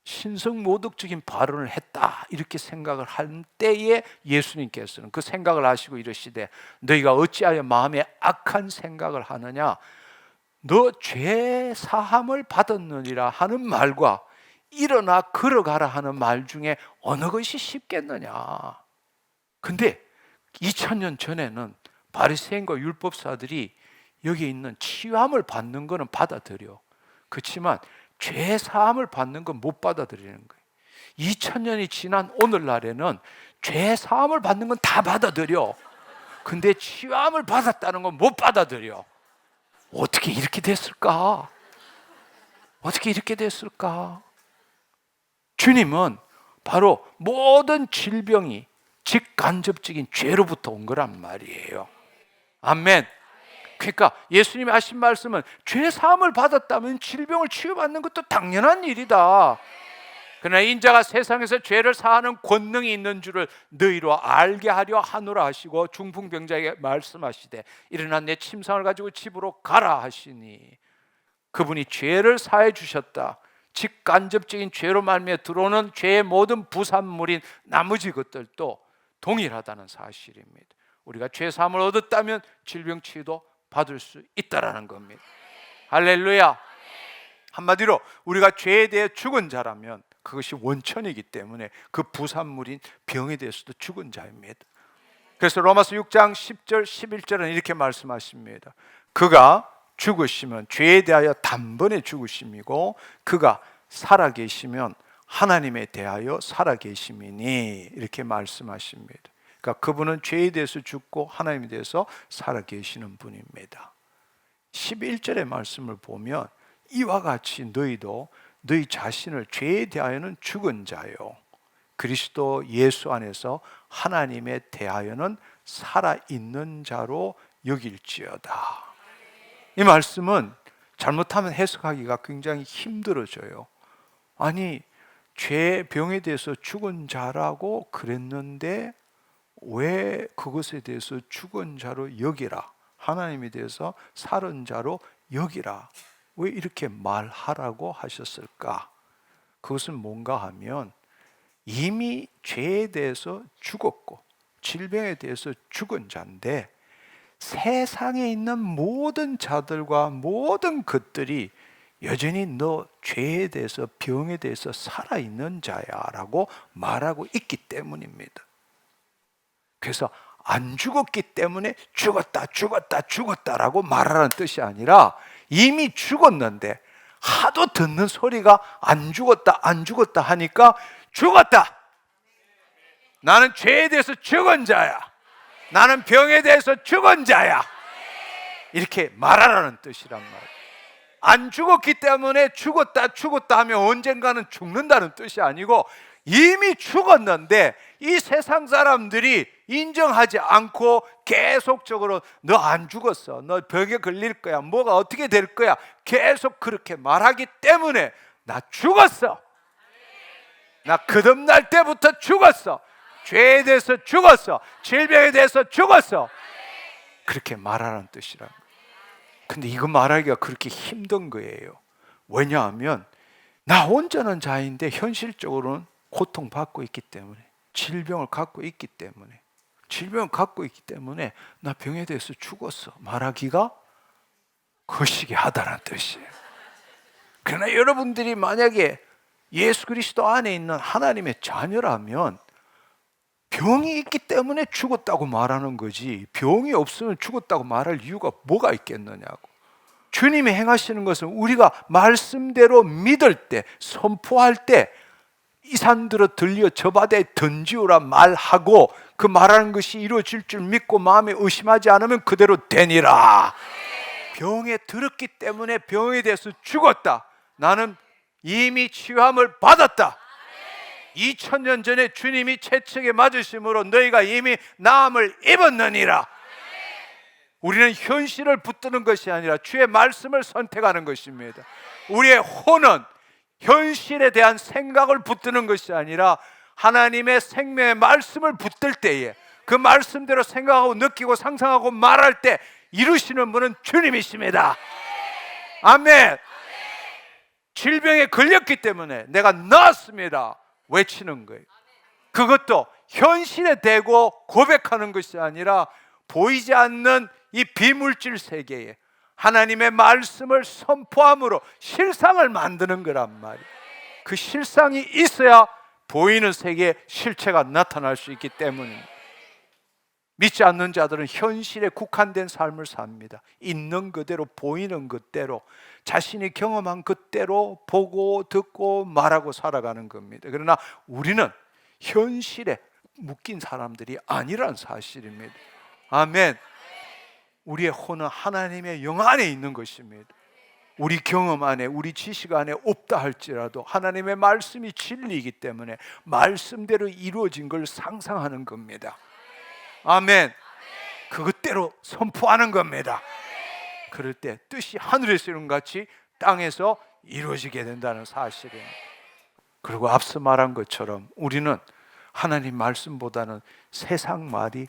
신성모독적인 발언을 했다, 이렇게 생각을 할 때에 예수님께서는 그 생각을 하시고 이러시되 너희가 어찌하여 마음에 악한 생각을 하느냐, 너 죄 사함을 받았느니라 하는 말과 일어나 걸어가라 하는 말 중에 어느 것이 쉽겠느냐. 근데 2000년 전에는 바리새인과 율법사들이 여기 있는 치유함을 받는 것은 받아들여. 그렇지만 죄 사함을 받는 건 못 받아들이는 거예요. 2000년이 지난 오늘날에는 죄 사함을 받는 건 다 받아들여. 근데 치유함을 받았다는 건 못 받아들여. 어떻게 이렇게 됐을까? 어떻게 이렇게 됐을까? 주님은 바로 모든 질병이 직간접적인 죄로부터 온 거란 말이에요. 아멘. 그러니까 예수님이 하신 말씀은 죄 사함을 받았다면 질병을 치유받는 것도 당연한 일이다. 그러나 인자가 세상에서 죄를 사하는 권능이 있는 줄을 너희로 알게 하려 하노라 하시고 중풍병자에게 말씀하시되 일어나 내 침상을 가지고 집으로 가라 하시니, 그분이 죄를 사해 주셨다. 직간접적인 죄로 말미암아 들어오는 죄의 모든 부산물인 나머지 것들도 동일하다는 사실입니다. 우리가 죄 사함을 얻었다면 질병 치유도 받을 수 있다라는 겁니다. 할렐루야. 한마디로 우리가 죄에 대해 죽은 자라면 그것이 원천이기 때문에 그 부산물인 병에 대해서도 죽은 자입니다. 그래서 로마서 6장 10절 11절은 이렇게 말씀하십니다. 그가 죽으시면 죄에 대하여 단번에 죽으심이고 그가 살아계시면 하나님에 대하여 살아계심이니, 이렇게 말씀하십니다. 그러니까 그분은 죄에 대해서 죽고 하나님에 대해서 살아계시는 분입니다. 11절의 말씀을 보면 이와 같이 너희도 너희 자신을 죄에 대하여는 죽은 자요 그리스도 예수 안에서 하나님에 대하여는 살아있는 자로 여길지어다. 이 말씀은 잘못하면 해석하기가 굉장히 힘들어져요. 아니, 죄, 병에 대해서 죽은 자라고 그랬는데 왜 그것에 대해서 죽은 자로 여기라, 하나님에 대해서 살은 자로 여기라, 왜 이렇게 말하라고 하셨을까? 그것은 뭔가 하면 이미 죄에 대해서 죽었고 질병에 대해서 죽은 자인데 세상에 있는 모든 자들과 모든 것들이 여전히 너 죄에 대해서 병에 대해서 살아있는 자야 라고 말하고 있기 때문입니다. 그래서 안 죽었기 때문에 죽었다 죽었다 죽었다라고 말하는 뜻이 아니라 이미 죽었는데 하도 듣는 소리가 안 죽었다 안 죽었다 하니까 죽었다, 나는 죄에 대해서 죽은 자야, 나는 병에 대해서 죽은 자야, 이렇게 말하라는 뜻이란 말이에요. 안 죽었기 때문에 죽었다 죽었다 하면 언젠가는 죽는다는 뜻이 아니고 이미 죽었는데 이 세상 사람들이 인정하지 않고 계속적으로 너 안 죽었어, 너 병에 걸릴 거야, 뭐가 어떻게 될 거야, 계속 그렇게 말하기 때문에 나 죽었어, 나 거듭날 때부터 죽었어, 죄에 대해서 죽었어, 질병에 대해서 죽었어, 그렇게 말하라는 뜻이란 거예요. 근데 이거 말하기가 그렇게 힘든 거예요. 왜냐하면 나 혼자는 자인데 현실적으로는 고통받고 있기 때문에, 질병을 갖고 있기 때문에, 질병을 갖고 있기 때문에 나 병에 대해서 죽었어 말하기가 거시기 하다는 뜻이에요. 그러나 여러분들이 만약에 예수 그리스도 안에 있는 하나님의 자녀라면 병이 있기 때문에 죽었다고 말하는 거지, 병이 없으면 죽었다고 말할 이유가 뭐가 있겠느냐고. 주님이 행하시는 것은 우리가 말씀대로 믿을 때, 선포할 때 이 산들어 들려 저 바다에 던지오라 말하고 그 말하는 것이 이루어질 줄 믿고 마음에 의심하지 않으면 그대로 되니라. 병에 들었기 때문에 병에 대해서 죽었다. 나는 이미 치유함을 받았다. 2000년 전에 주님이 채찍에 맞으심으로 너희가 이미 나음을 입었느니라. 우리는 현실을 붙드는 것이 아니라 주의 말씀을 선택하는 것입니다. 우리의 혼은 현실에 대한 생각을 붙드는 것이 아니라 하나님의 생명의 말씀을 붙들 때에 그 말씀대로 생각하고 느끼고 상상하고 말할 때 이루시는 분은 주님이십니다. 아멘. 질병에 걸렸기 때문에 내가 나았습니다 외치는 거예요. 그것도 현실에 대고 고백하는 것이 아니라 보이지 않는 이 비물질 세계에 하나님의 말씀을 선포함으로 실상을 만드는 거란 말이에요. 그 실상이 있어야 보이는 세계에 실체가 나타날 수 있기 때문입니다. 믿지 않는 자들은 현실에 국한된 삶을 삽니다. 있는 그대로, 보이는 그대로, 자신이 경험한 그대로 보고 듣고 말하고 살아가는 겁니다. 그러나 우리는 현실에 묶인 사람들이 아니란 사실입니다. 아멘. 우리의 혼은 하나님의 영 안에 있는 것입니다. 우리 경험 안에, 우리 지식 안에 없다 할지라도 하나님의 말씀이 진리이기 때문에 말씀대로 이루어진 걸 상상하는 겁니다. 아멘. 그것대로 선포하는 겁니다. 그럴 때 뜻이 하늘에서 이룬 같이 땅에서 이루어지게 된다는 사실입니다. 그리고 앞서 말한 것처럼 우리는 하나님 말씀보다는 세상 말이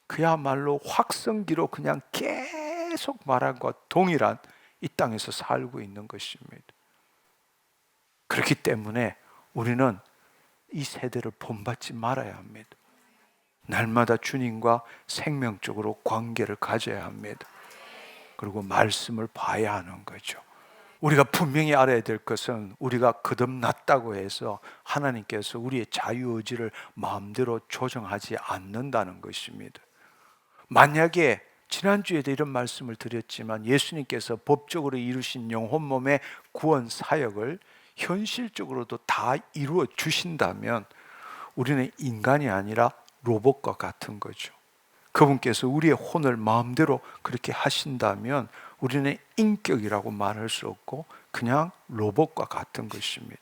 그야말로 확성기로 그냥 계속 말한 것 동일한 이 땅에서 살고 있는 것입니다. 그렇기 때문에 우리는 이 세대를 본받지 말아야 합니다. 날마다 주님과 생명적으로 관계를 가져야 합니다. 그리고 말씀을 봐야 하는 거죠. 우리가 분명히 알아야 될 것은 우리가 거듭났다고 해서 하나님께서 우리의 자유의지를 마음대로 조정하지 않는다는 것입니다. 만약에 지난주에도 이런 말씀을 드렸지만 예수님께서 법적으로 이루신 영혼 몸의 구원 사역을 현실적으로도 다 이루어 주신다면 우리는 인간이 아니라 로봇과 같은 거죠. 그분께서 우리의 혼을 마음대로 그렇게 하신다면 우리는 인격이라고 말할 수 없고 그냥 로봇과 같은 것입니다.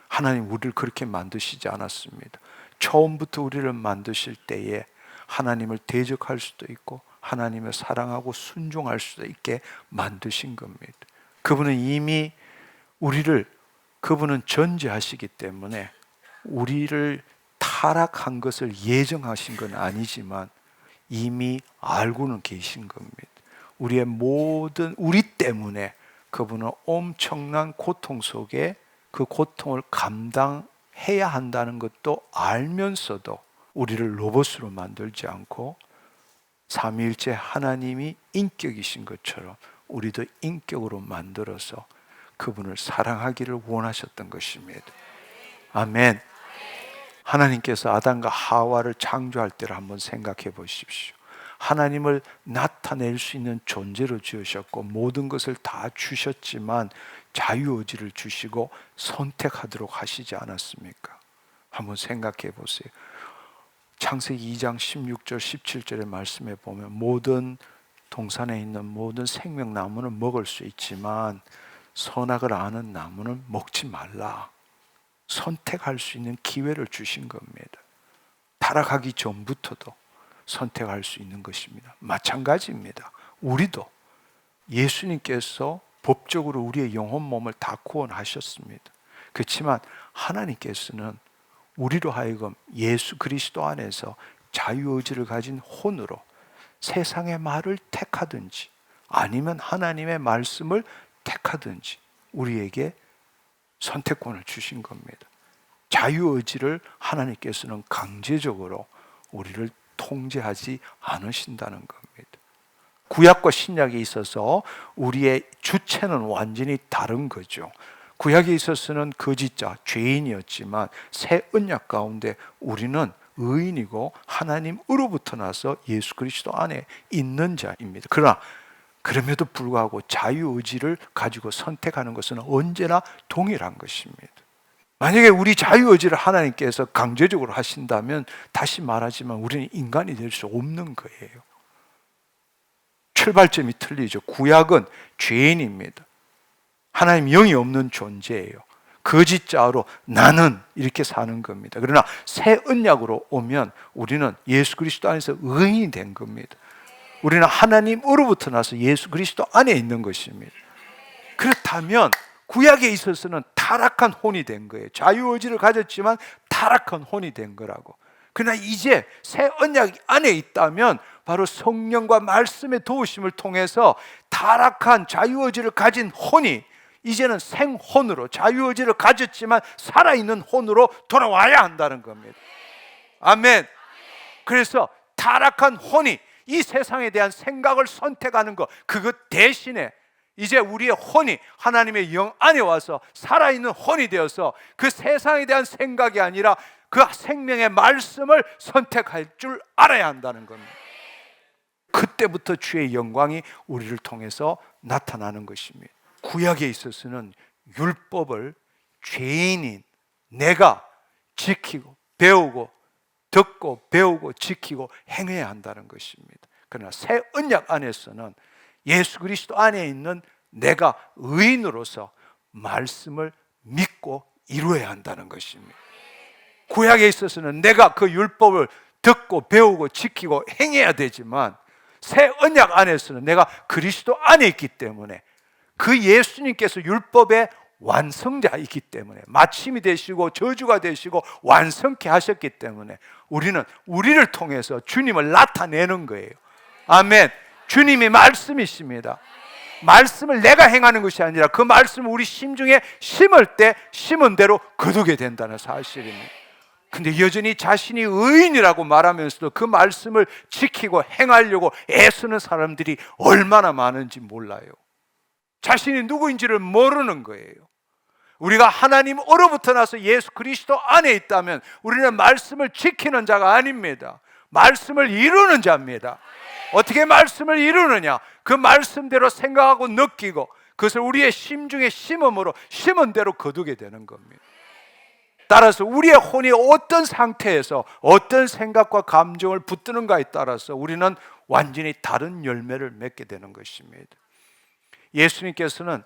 하나님 우리를 그렇게 만드시지 않았습니다. 처음부터 우리를 만드실 때에 하나님을 대적할 수도 있고 하나님을 사랑하고 순종할 수도 있게 만드신 겁니다. 그분은 이미 그분은 전제하시기 때문에 우리를 타락한 것을 예정하신 건 아니지만 이미 알고는 계신 겁니다. 우리 때문에 그분은 엄청난 고통 속에 그 고통을 감당해야 한다는 것도 알면서도 우리를 로봇으로 만들지 않고 삼위일체 하나님이 인격이신 것처럼 우리도 인격으로 만들어서 그분을 사랑하기를 원하셨던 것입니다. 아멘. 하나님께서 아담과 하와를 창조할 때를 한번 생각해 보십시오. 하나님을 나타낼 수 있는 존재로 지으셨고 모든 것을 다 주셨지만 자유의지를 주시고 선택하도록 하시지 않았습니까? 한번 생각해 보세요. 창세기 2장 16절 17절의 말씀에 보면 모든 동산에 있는 모든 생명나무는 먹을 수 있지만 선악을 아는 나무는 먹지 말라. 선택할 수 있는 기회를 주신 겁니다. 타락하기 전부터도 선택할 수 있는 것입니다. 마찬가지입니다. 우리도 예수님께서 법적으로 우리의 영혼 몸을 다 구원하셨습니다. 그렇지만 하나님께서는 우리로 하여금 예수 그리스도 안에서 자유의지를 가진 혼으로 세상의 말을 택하든지 아니면 하나님의 말씀을 택하든지 우리에게 선택권을 주신 겁니다. 자유의지를 하나님께서는 강제적으로 우리를 통제하지 않으신다는 겁니다. 구약과 신약에 있어서 우리의 주체는 완전히 다른 거죠. 구약에 있어서는 거짓자, 죄인이었지만 새 언약 가운데 우리는 의인이고 하나님으로부터 나서 예수 그리스도 안에 있는 자입니다. 그러나 그럼에도 불구하고 자유의지를 가지고 선택하는 것은 언제나 동일한 것입니다. 만약에 우리 자유의지를 하나님께서 강제적으로 하신다면 다시 말하지만 우리는 인간이 될 수 없는 거예요. 출발점이 틀리죠. 구약은 죄인입니다. 하나님 영이 없는 존재예요. 거짓자로 나는 이렇게 사는 겁니다. 그러나 새 언약으로 오면 우리는 예수 그리스도 안에서 의인이 된 겁니다. 우리는 하나님으로부터 나서 예수 그리스도 안에 있는 것입니다. 그렇다면 구약에 있어서는 타락한 혼이 된 거예요. 자유의지를 가졌지만 타락한 혼이 된 거라고. 그러나 이제 새 언약 안에 있다면 바로 성령과 말씀의 도우심을 통해서 타락한 자유의지를 가진 혼이 이제는 생혼으로, 자유의지를 가졌지만 살아있는 혼으로 돌아와야 한다는 겁니다. 아멘. 그래서 타락한 혼이 이 세상에 대한 생각을 선택하는 것, 그것 대신에 이제 우리의 혼이 하나님의 영 안에 와서 살아있는 혼이 되어서 그 세상에 대한 생각이 아니라 그 생명의 말씀을 선택할 줄 알아야 한다는 겁니다. 그때부터 주의 영광이 우리를 통해서 나타나는 것입니다. 구약에 있어서는 율법을 죄인인 내가 지키고 배우고 듣고 배우고 지키고 행해야 한다는 것입니다. 그러나 새 언약 안에서는 예수 그리스도 안에 있는 내가 의인으로서 말씀을 믿고 이루어야 한다는 것입니다. 구약에 있어서는 내가 그 율법을 듣고 배우고 지키고 행해야 되지만 새 언약 안에서는 내가 그리스도 안에 있기 때문에 그 예수님께서 율법의 완성자이기 때문에 마침이 되시고 저주가 되시고 완성케 하셨기 때문에 우리는 우리를 통해서 주님을 나타내는 거예요. 아멘. 주님이 말씀이십니다. 말씀을 내가 행하는 것이 아니라 그 말씀을 우리 심중에 심을 때 심은 대로 거두게 된다는 사실입니다. 근데 여전히 자신이 의인이라고 말하면서도 그 말씀을 지키고 행하려고 애쓰는 사람들이 얼마나 많은지 몰라요. 자신이 누구인지를 모르는 거예요. 우리가 하나님으로부터 나서 예수 그리스도 안에 있다면 우리는 말씀을 지키는 자가 아닙니다. 말씀을 이루는 자입니다. 어떻게 말씀을 이루느냐? 그 말씀대로 생각하고 느끼고 그것을 우리의 심중에 심음으로 심은 대로 거두게 되는 겁니다. 따라서 우리의 혼이 어떤 상태에서 어떤 생각과 감정을 붙드는가에 따라서 우리는 완전히 다른 열매를 맺게 되는 것입니다. 예수님께서는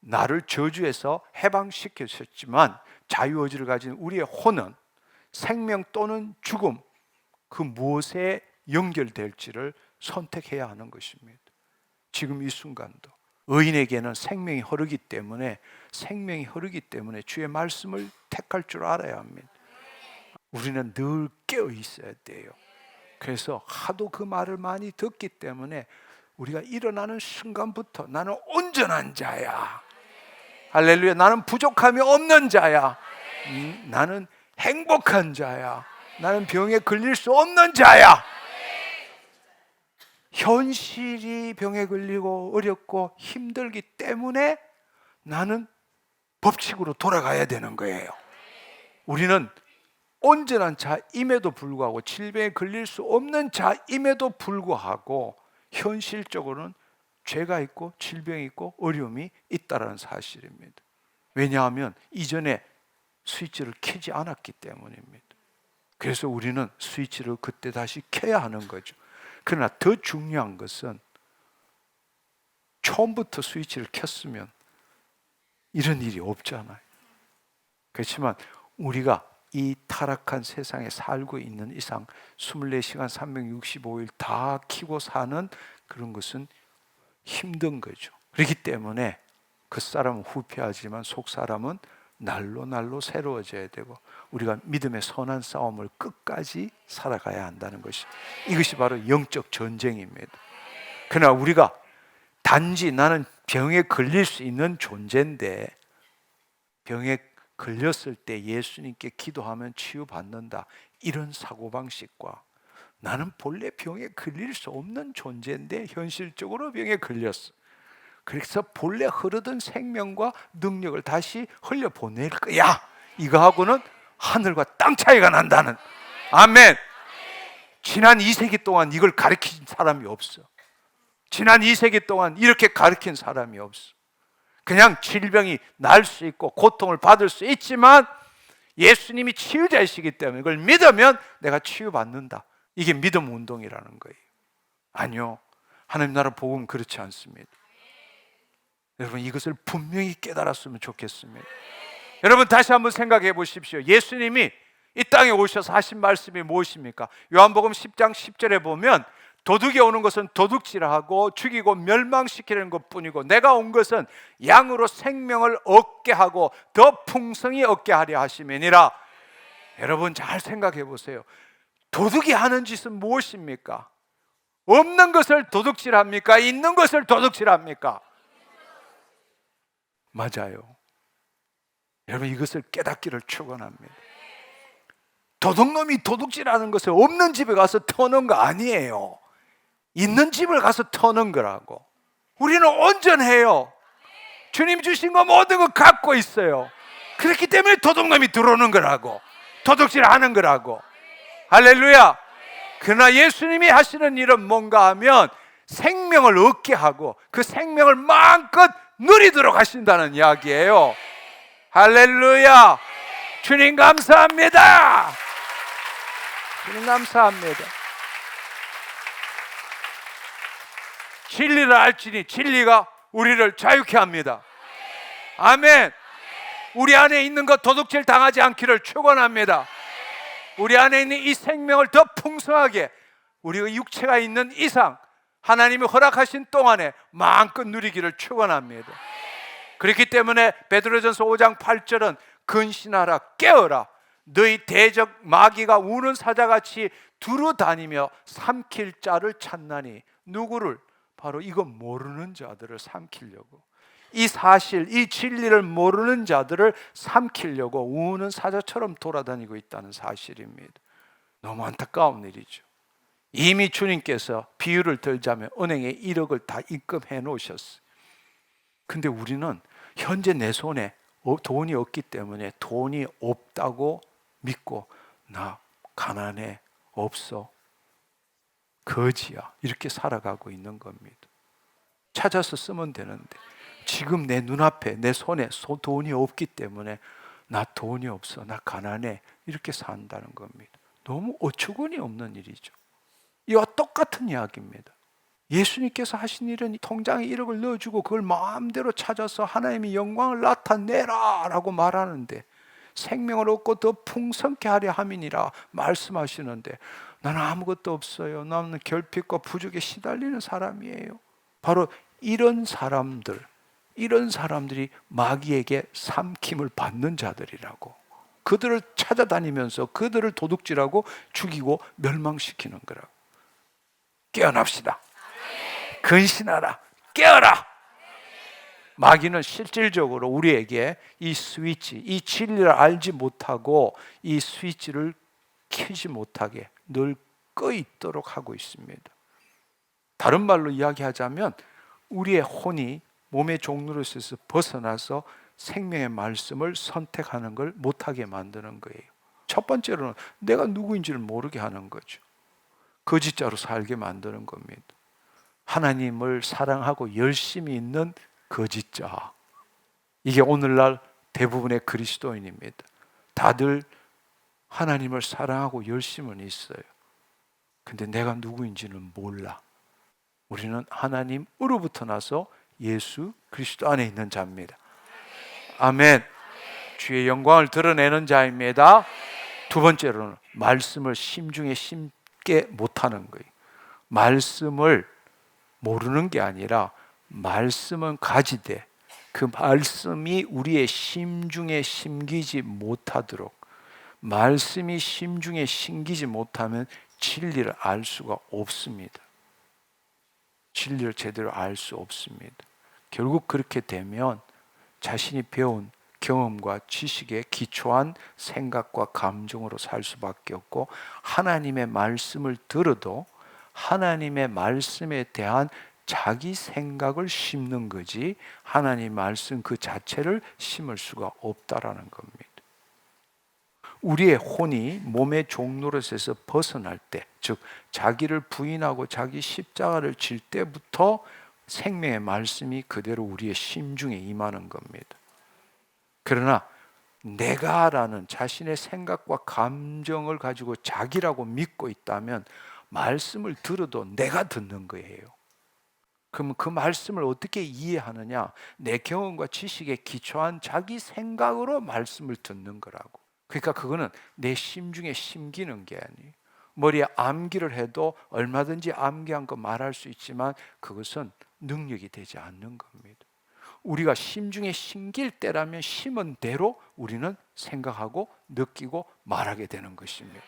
나를 저주에서 해방시키셨지만 자유의지를 가진 우리의 혼은 생명 또는 죽음 그 무엇에 연결될지를 선택해야 하는 것입니다. 지금 이 순간도 의인에게는 생명이 흐르기 때문에 주의 말씀을 택할 줄 알아야 합니다. 우리는 늘 깨어 있어야 돼요. 그래서 하도 그 말을 많이 듣기 때문에 우리가 일어나는 순간부터 나는 온전한 자야. 할렐루야. 나는 부족함이 없는 자야. 나는 행복한 자야. 나는 병에 걸릴 수 없는 자야. 현실이 병에 걸리고 어렵고 힘들기 때문에 나는 법칙으로 돌아가야 되는 거예요. 우리는 온전한 자임에도 불구하고 질병에 걸릴 수 없는 자임에도 불구하고 현실적으로는 죄가 있고 질병이 있고 어려움이 있다는 사실입니다. 왜냐하면 이전에 스위치를 켜지 않았기 때문입니다. 그래서 우리는 스위치를 그때 다시 켜야 하는 거죠. 그러나 더 중요한 것은 처음부터 스위치를 켰으면 이런 일이 없잖아요. 그렇지만 우리가 이 타락한 세상에 살고 있는 이상 24시간 365일 다 켜고 사는 그런 것은 힘든 거죠. 그렇기 때문에 겉사람은 후패하지만 속사람은 날로 새로워져야 되고 우리가 믿음의 선한 싸움을 끝까지 살아가야 한다는 것이 이것이 바로 영적 전쟁입니다. 그러나 우리가 단지 나는 병에 걸릴 수 있는 존재인데 병에 걸렸을 때 예수님께 기도하면 치유받는다 이런 사고방식과 나는 본래 병에 걸릴 수 없는 존재인데 현실적으로 병에 걸렸어. 그래서 본래 흐르던 생명과 능력을 다시 흘려보낼 거야. 이거하고는 하늘과 땅 차이가 난다는. 아멘. 지난 2세기 동안 이걸 가르친 사람이 없어. 지난 2세기 동안 이렇게 가르친 사람이 없어. 그냥 질병이 날 수 있고 고통을 받을 수 있지만 예수님이 치유자이시기 때문에 이걸 믿으면 내가 치유받는다. 이게 믿음 운동이라는 거예요. 아니요, 하나님 나라 복음은 그렇지 않습니다. 여러분, 이것을 분명히 깨달았으면 좋겠습니다. 여러분, 다시 한번 생각해 보십시오. 예수님이 이 땅에 오셔서 하신 말씀이 무엇입니까? 요한복음 10장 10절에 보면 도둑이 오는 것은 도둑질하고 죽이고 멸망시키는 것뿐이고 내가 온 것은 양으로 생명을 얻게 하고 더 풍성히 얻게 하려 하심이니라. 여러분, 잘 생각해 보세요. 도둑이 하는 짓은 무엇입니까? 없는 것을 도둑질합니까? 있는 것을 도둑질합니까? 맞아요. 여러분, 이것을 깨닫기를 축원합니다. 도둑놈이 도둑질하는 것을 없는 집에 가서 터는 거 아니에요. 있는 집을 가서 터는 거라고. 우리는 온전해요. 주님 주신 거 모든 거 갖고 있어요. 그렇기 때문에 도둑놈이 들어오는 거라고, 도둑질하는 거라고. 할렐루야. 그러나 예수님이 하시는 일은 뭔가 하면 생명을 얻게 하고 그 생명을 마음껏 누리도록 하신다는 이야기예요. 할렐루야. 주님 감사합니다. 주님 감사합니다. 진리를 알지니 진리가 우리를 자유케 합니다. 아멘. 우리 안에 있는 것 도둑질 당하지 않기를 축원합니다. 우리 안에 있는 이 생명을 더 풍성하게 우리가 육체가 있는 이상 하나님이 허락하신 동안에 마음껏 누리기를 축원합니다. 그렇기 때문에 베드로전서 5장 8절은 근신하라, 깨어라. 너희 대적 마귀가 우는 사자같이 두루다니며 삼킬 자를 찾나니. 누구를? 바로 이거 모르는 자들을 삼키려고, 이 사실, 이 진리를 모르는 자들을 삼키려고 우는 사자처럼 돌아다니고 있다는 사실입니다. 너무 안타까운 일이죠. 이미 주님께서 비유를 들자면 은행에 1억을 다 입금해 놓으셨어요. 근데 우리는 현재 내 손에 돈이 없기 때문에 돈이 없다고 믿고 나 가난해, 없어, 거지야, 이렇게 살아가고 있는 겁니다. 찾아서 쓰면 되는데 지금 내 눈앞에 내 손에 돈이 없기 때문에 나 돈이 없어, 나 가난해, 이렇게 산다는 겁니다. 너무 어처구니 없는 일이죠. 이와 똑같은 이야기입니다. 예수님께서 하신 일은 통장에 1억을 넣어주고 그걸 마음대로 찾아서 하나님의 영광을 나타내라 라고 말하는데, 생명을 얻고 더 풍성케 하려 함이니라 말씀하시는데, 나는 아무것도 없어요, 나는 결핍과 부족에 시달리는 사람이에요. 바로 이런 사람들이 마귀에게 삼킴을 받는 자들이라고. 그들을 찾아다니면서 그들을 도둑질하고 죽이고 멸망시키는 거라고. 깨어납시다. 근신하라, 깨어라. 마귀는 실질적으로 우리에게 이 스위치, 이 진리를 알지 못하고 이 스위치를 켜지 못하게 늘 꺼 있도록 하고 있습니다. 다른 말로 이야기하자면 우리의 혼이 몸의 종로로서 벗어나서 생명의 말씀을 선택하는 걸 못하게 만드는 거예요. 첫 번째로는 내가 누구인지를 모르게 하는 거죠. 거짓자로 살게 만드는 겁니다. 하나님을 사랑하고 열심히 있는 거짓자. 이게 오늘날 대부분의 그리스도인입니다. 다들 하나님을 사랑하고 열심은 있어요. 근데 내가 누구인지는 몰라. 우리는 하나님으로부터 나서 예수 그리스도 안에 있는 자입니다. 아멘. 주의 영광을 드러내는 자입니다. 두 번째로는 말씀을 심중에 심게 못하는 거예요. 말씀을 모르는 게 아니라 말씀은 가지되 그 말씀이 우리의 심중에 심기지 못하도록, 말씀이 심중에 심기지 못하면 진리를 알 수가 없습니다. 진리를 제대로 알 수 없습니다. 결국 그렇게 되면 자신이 배운 경험과 지식에 기초한 생각과 감정으로 살 수밖에 없고, 하나님의 말씀을 들어도 하나님의 말씀에 대한 자기 생각을 심는 거지 하나님 말씀 그 자체를 심을 수가 없다라는 겁니다. 우리의 혼이 몸의 종노릇에서 벗어날 때, 즉 자기를 부인하고 자기 십자가를 질 때부터 생명의 말씀이 그대로 우리의 심중에 임하는 겁니다. 그러나 내가라는 자신의 생각과 감정을 가지고 자기라고 믿고 있다면 말씀을 들어도 내가 듣는 거예요. 그러면 그 말씀을 어떻게 이해하느냐? 내 경험과 지식에 기초한 자기 생각으로 말씀을 듣는 거라고. 그러니까 그거는 내 심중에 심기는 게 아니에요. 머리에 암기를 해도 얼마든지 암기한 거 말할 수 있지만 그것은 능력이 되지 않는 겁니다. 우리가 심중에 심길 때라면 심은 대로 우리는 생각하고 느끼고 말하게 되는 것입니다.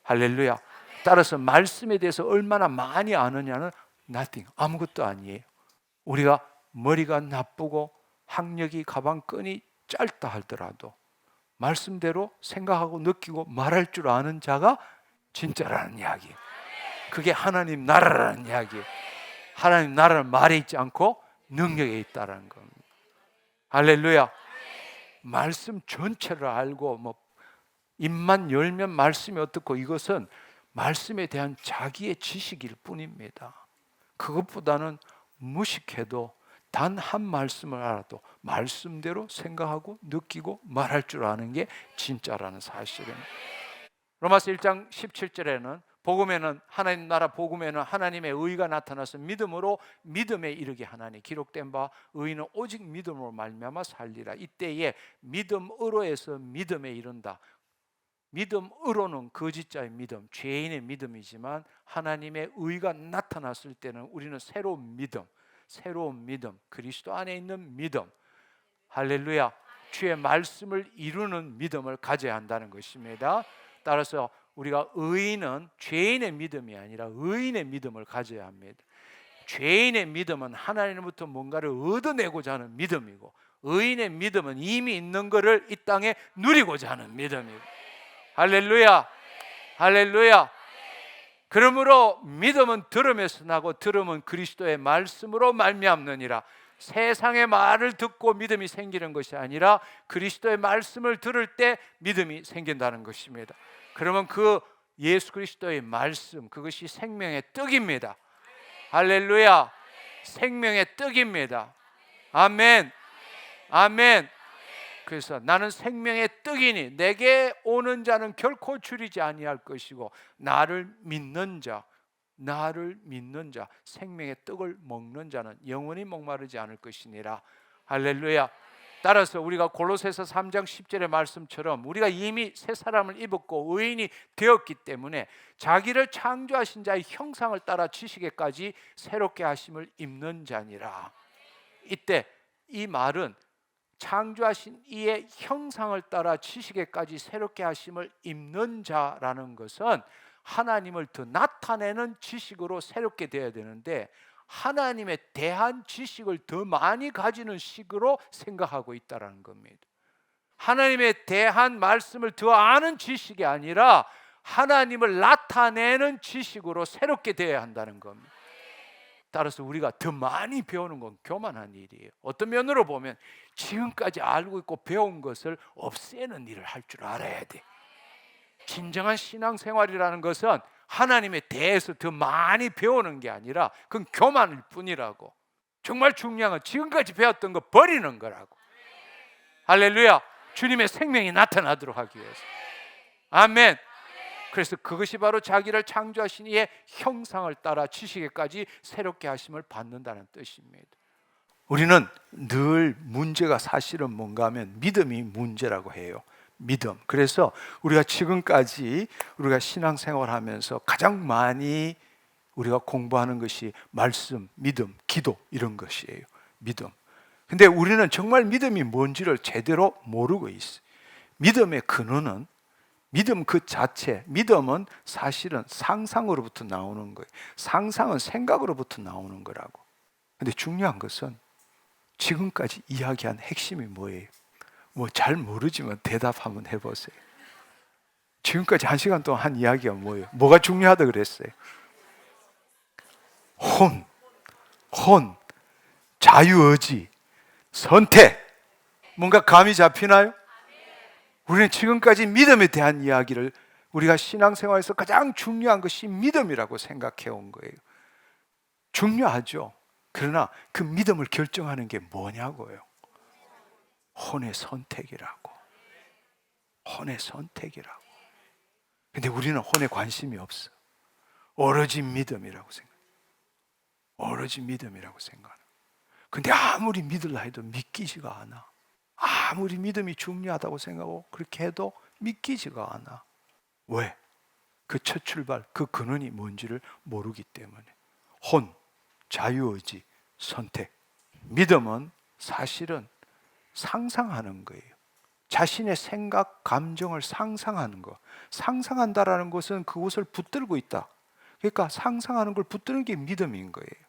할렐루야. 따라서 말씀에 대해서 얼마나 많이 아느냐는 nothing, 아무것도 아니에요. 우리가 머리가 나쁘고 학력이 가방끈이 짧다 하더라도 말씀대로 생각하고 느끼고 말할 줄 아는 자가 진짜라는 이야기예요. 그게 하나님 나라라는 이야기예요. 하나님 나라는 말에 있지 않고 능력에 있다는 겁니다. 할렐루야. 말씀 전체를 알고 입만 열면 말씀이 어떻고, 이것은 말씀에 대한 자기의 지식일 뿐입니다. 그것보다는 무식해도 단 한 말씀을 알아도 말씀대로 생각하고 느끼고 말할 줄 아는 게 진짜라는 사실입니다. 로마서 1장 17절에는 복음에는, 하나님 나라 복음에는 하나님의 의가 나타나서 믿음으로 믿음에 이르게 하나니 기록된 바 의인은 오직 믿음으로 말미암아 살리라. 이때에 믿음으로에서 믿음에 이른다. 믿음으로는 거짓자의 믿음, 죄인의 믿음이지만 하나님의 의가 나타났을 때는 우리는 새로운 믿음, 그리스도 안에 있는 믿음, 할렐루야, 주의 말씀을 이루는 믿음을 가져야 한다는 것입니다. 따라서 우리가 의인은 죄인의 믿음이 아니라 의인의 믿음을 가져야 합니다. 죄인의 믿음은 하나님으로부터 뭔가를 얻어내고자 하는 믿음이고, 의인의 믿음은 이미 있는 것을 이 땅에 누리고자 하는 믿음이고, 할렐루야, 할렐루야. 그러므로 믿음은 들음에서 나고 들음은 그리스도의 말씀으로 말미암느니라. 세상의 말을 듣고 믿음이 생기는 것이 아니라 그리스도의 말씀을 들을 때 믿음이 생긴다는 것입니다. 그러면 그 예수 그리스도의 말씀, 그것이 생명의 떡입니다. 할렐루야. 생명의 떡입니다. 아멘, 아멘. 그래서 나는 생명의 떡이니 내게 오는 자는 결코 줄이지 아니할 것이고 나를 믿는 자, 생명의 떡을 먹는 자는 영원히 목마르지 않을 것이니라. 할렐루야. 따라서 우리가 골로새서 3장 10절의 말씀처럼 우리가 이미 새 사람을 입었고 의인이 되었기 때문에 자기를 창조하신 자의 형상을 따라 지식에까지 새롭게 하심을 입는 자니라. 이때 이 말은 창조하신 이의 형상을 따라 지식에까지 새롭게 하심을 입는 자라는 것은 하나님을 더 나타내는 지식으로 새롭게 되어야 되는데, 하나님에 대한 지식을 더 많이 가지는 식으로 생각하고 있다는 겁니다. 하나님에 대한 말씀을 더 아는 지식이 아니라 하나님을 나타내는 지식으로 새롭게 되어야 한다는 겁니다. 따라서 우리가 더 많이 배우는 건 교만한 일이에요. 어떤 면으로 보면 지금까지 알고 있고 배운 것을 없애는 일을 할 줄 알아야 돼. 진정한 신앙생활이라는 것은 하나님에 대해서 더 많이 배우는 게 아니라 그건 교만일 뿐이라고. 정말 중요한 건 지금까지 배웠던 거 버리는 거라고. 할렐루야. 주님의 생명이 나타나도록 하기 위해서. 아멘. 그래서 그것이 바로 자기를 창조하신 이의 형상을 따라 지식에까지 새롭게 하심을 받는다는 뜻입니다. 우리는 늘 문제가 사실은 뭔가 하면 믿음이 문제라고 해요. 믿음. 그래서 우리가 지금까지 우리가 신앙생활하면서 가장 많이 우리가 공부하는 것이 말씀, 믿음, 기도 이런 것이에요. 믿음. 근데 우리는 정말 믿음이 뭔지를 제대로 모르고 있어요. 믿음의 근원은, 믿음 그 자체, 믿음은 사실은 상상으로부터 나오는 거예요. 상상은 생각으로부터 나오는 거라고. 근데 중요한 것은 지금까지 이야기한 핵심이 뭐예요? 뭐 잘 모르지만 대답 한번 해보세요. 지금까지 1시간 동안 한 이야기가 뭐예요? 뭐가 중요하다 그랬어요? 혼, 자유의지, 선택. 뭔가 감이 잡히나요? 우리는 지금까지 믿음에 대한 이야기를, 우리가 신앙생활에서 가장 중요한 것이 믿음이라고 생각해 온 거예요. 중요하죠. 그러나 그 믿음을 결정하는 게 뭐냐고요. 혼의 선택이라고. 혼의 선택이라고. 근데 우리는 혼에 관심이 없어. 오로지 믿음이라고 생각해. 오로지 믿음이라고 생각하는. 근데 아무리 믿으려 해도 믿기지가 않아. 아무리 믿음이 중요하다고 생각하고 그렇게 해도 믿기지가 않아. 왜? 그 첫 출발, 그 근원이 뭔지를 모르기 때문에. 혼, 자유의지, 선택. 믿음은 사실은 상상하는 거예요. 자신의 생각, 감정을 상상하는 거. 상상한다라는 것은 그것을 붙들고 있다. 그러니까 상상하는 걸 붙드는 게 믿음인 거예요.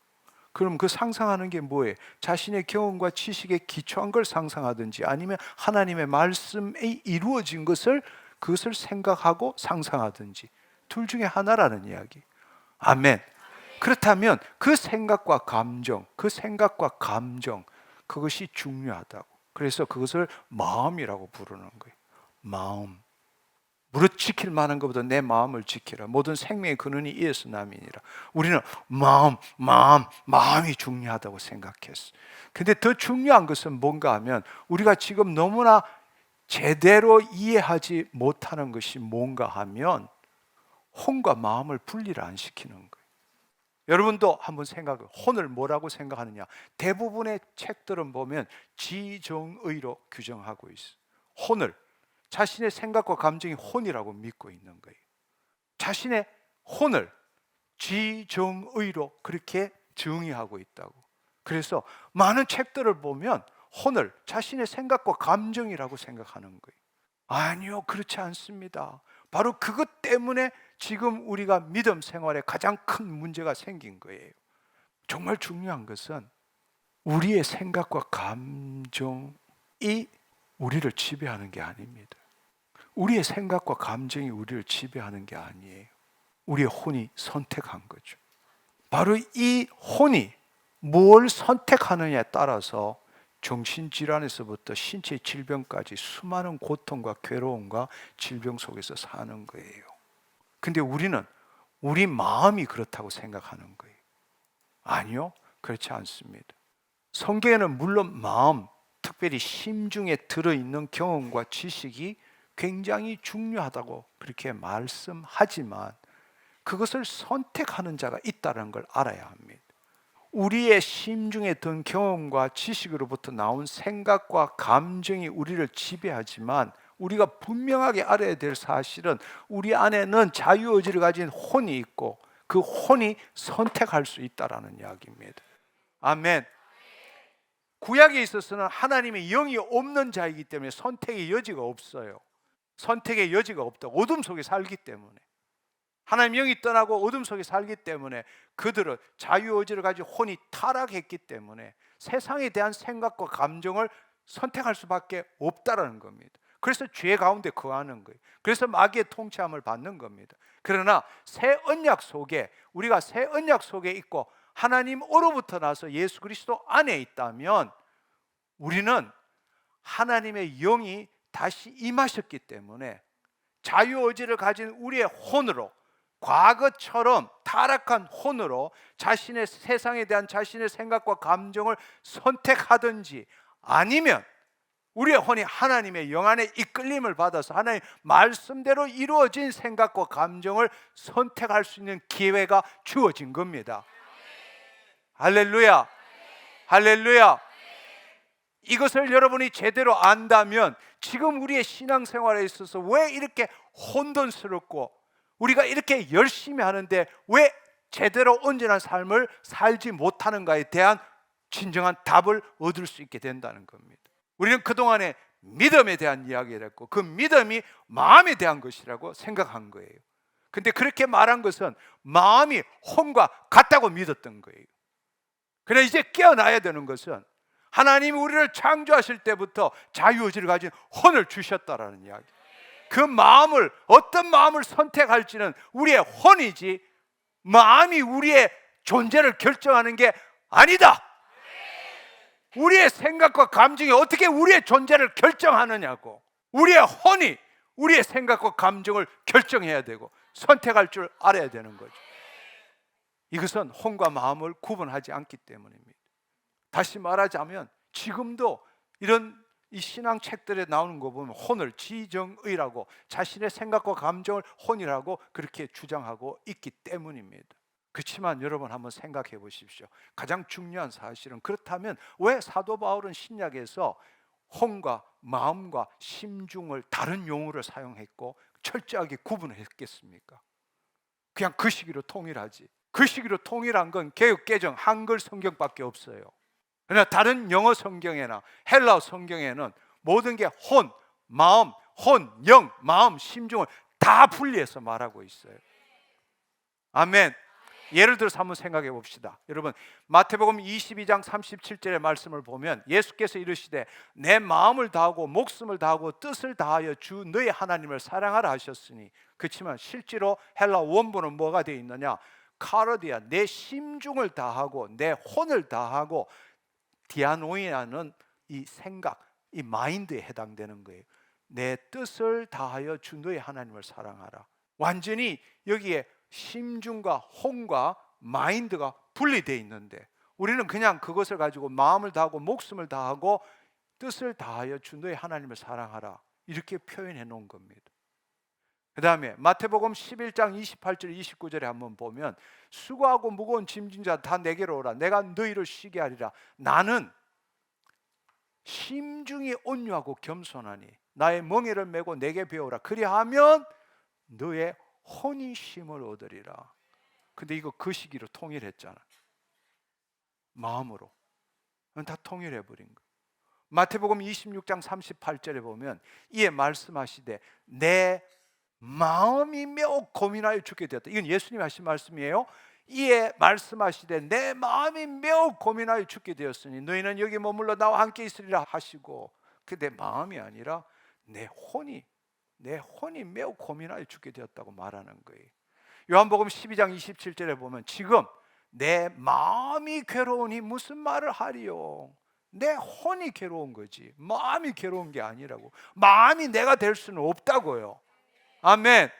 그럼 그 상상하는 게 뭐예요? 자신의 경험과 지식에 기초한 걸 상상하든지, 아니면 하나님의 말씀에 이루어진 것을, 그것을 생각하고 상상하든지, 둘 중에 하나라는 이야기. 아멘. 그렇다면 그 생각과 감정, 그것이 중요하다고. 그래서 그것을 마음이라고 부르는 거예요. 마음. 무릇 지킬 만한 것보다 내 마음을 지키라. 모든 생명의 근원이 이에서 남이니라. 우리는 마음이 중요하다고 생각했어. 근데 더 중요한 것은 뭔가 하면, 우리가 지금 너무나 제대로 이해하지 못하는 것이 뭔가 하면, 혼과 마음을 분리를 안 시키는 거예요. 여러분도 한번 생각해. 혼을 뭐라고 생각하느냐? 대부분의 책들은 보면 지정의로 규정하고 있어. 혼을, 자신의 생각과 감정이 혼이라고 믿고 있는 거예요. 자신의 혼을 지정의로 그렇게 정의하고 있다고. 그래서 많은 책들을 보면 혼을 자신의 생각과 감정이라고 생각하는 거예요. 아니요, 그렇지 않습니다. 바로 그것 때문에 지금 우리가 믿음 생활에 가장 큰 문제가 생긴 거예요. 정말 중요한 것은 우리의 생각과 감정이 우리를 지배하는 게 아닙니다. 우리의 생각과 감정이 우리를 지배하는 게 아니에요. 우리의 혼이 선택한 거죠. 바로 이 혼이 뭘 선택하느냐에 따라서 정신질환에서부터 신체 질병까지 수많은 고통과 괴로움과 질병 속에서 사는 거예요. 근데 우리는 우리 마음이 그렇다고 생각하는 거예요. 아니요, 그렇지 않습니다. 성경에는 물론 마음, 특별히 심중에 들어있는 경험과 지식이 굉장히 중요하다고 그렇게 말씀하지만, 그것을 선택하는 자가 있다는 걸 알아야 합니다. 우리의 심중에 든 경험과 지식으로부터 나온 생각과 감정이 우리를 지배하지만, 우리가 분명하게 알아야 될 사실은 우리 안에는 자유의지를 가진 혼이 있고, 그 혼이 선택할 수 있다는 이야기입니다. 아멘. 구약에 있어서는 하나님의 영이 없는 자이기 때문에 선택의 여지가 없어요. 선택의 여지가 없다. 어둠 속에 살기 때문에, 하나님 영이 떠나고 어둠 속에 살기 때문에, 그들은 자유의지를 가지고 혼이 타락했기 때문에 세상에 대한 생각과 감정을 선택할 수밖에 없다라는 겁니다. 그래서 죄 가운데 거하는 거예요. 그래서 마귀의 통치함을 받는 겁니다. 그러나 새 언약 속에, 우리가 새 언약 속에 있고 하나님으로부터 나서 예수 그리스도 안에 있다면, 우리는 하나님의 영이 다시 임하셨기 때문에 자유의지를 가진 우리의 혼으로, 과거처럼 타락한 혼으로 자신의 세상에 대한 자신의 생각과 감정을 선택하든지, 아니면 우리의 혼이 하나님의 영 안에 이끌림을 받아서 하나님의 말씀대로 이루어진 생각과 감정을 선택할 수 있는 기회가 주어진 겁니다. 할렐루야, 할렐루야. 이것을 여러분이 제대로 안다면, 지금 우리의 신앙생활에 있어서 왜 이렇게 혼돈스럽고 우리가 이렇게 열심히 하는데 왜 제대로 온전한 삶을 살지 못하는가에 대한 진정한 답을 얻을 수 있게 된다는 겁니다. 우리는 그동안에 믿음에 대한 이야기를 했고, 그 믿음이 마음에 대한 것이라고 생각한 거예요. 근데 그렇게 말한 것은 마음이 혼과 같다고 믿었던 거예요. 그러나 이제 깨어나야 되는 것은 하나님이 우리를 창조하실 때부터 자유의지를 가진 혼을 주셨다라는 이야기. 그 마음을, 어떤 마음을 선택할지는 우리의 혼이지 마음이 우리의 존재를 결정하는 게 아니다. 우리의 생각과 감정이 어떻게 우리의 존재를 결정하느냐고. 우리의 혼이 우리의 생각과 감정을 결정해야 되고 선택할 줄 알아야 되는 거죠. 이것은 혼과 마음을 구분하지 않기 때문입니다. 다시 말하자면 지금도 이런 이 신앙 책들에 나오는 거 보면 혼을 지정의라고, 자신의 생각과 감정을 혼이라고 그렇게 주장하고 있기 때문입니다. 그렇지만 여러분 한번 생각해 보십시오. 가장 중요한 사실은, 그렇다면 왜 사도 바울은 신약에서 혼과 마음과 심중을 다른 용어를 사용했고 철저하게 구분했겠습니까? 그냥 그 시기로 통일하지. 그 시기로 통일한 건 개역개정 한글 성경밖에 없어요. 그러나 다른 영어 성경이나 헬라어 성경에는 모든 게 혼, 마음, 혼, 영, 마음, 심중을 다 분리해서 말하고 있어요. 아멘. 예를 들어서 한번 생각해 봅시다. 여러분, 마태복음 22장 37절의 말씀을 보면 예수께서 이르시되 내 마음을 다하고 목숨을 다하고 뜻을 다하여 주 너의 하나님을 사랑하라 하셨으니, 그렇지만 실제로 헬라 원본은 뭐가 되어 있느냐? 카르디아, 내 심중을 다하고 내 혼을 다하고, 디아노이아는 이 생각, 이 마인드에 해당되는 거예요. 내 뜻을 다하여 주 너의 하나님을 사랑하라. 완전히 여기에 심중과 혼과 마인드가 분리되어 있는데 우리는 그냥 그것을 가지고 마음을 다하고 목숨을 다하고 뜻을 다하여 주 너의 하나님을 사랑하라 이렇게 표현해 놓은 겁니다. 그 다음에 마태복음 11장 28절 29절에 한번 보면 수고하고 무거운 짐진 자 다 내게로 오라 내가 너희를 쉬게 하리라. 나는 심중이 온유하고 겸손하니 나의 멍에를 메고 내게 배우라. 그리하면 너의 혼이 쉼을 얻으리라. 근데 이거 그 시기로 통일했잖아. 마음으로 다 통일해버린 거. 마태복음 26장 38절에 보면 이에 말씀하시되 내 마음이 매우 고민하여 죽게 되었다. 이건 예수님이 하신 말씀이에요. 이에 말씀하시되 내 마음이 매우 고민하여 죽게 되었으니 너희는 여기 머물러 나와 함께 있으리라 하시고, 그 내 마음이 아니라 내 혼이 매우 고민하여 죽게 되었다고 말하는 거예요. 요한복음 12장 27절에 보면 지금 내 마음이 괴로우니 무슨 말을 하리요? 내 혼이 괴로운 거지 마음이 괴로운 게 아니라고. 마음이 내가 될 수는 없다고요. 아멘.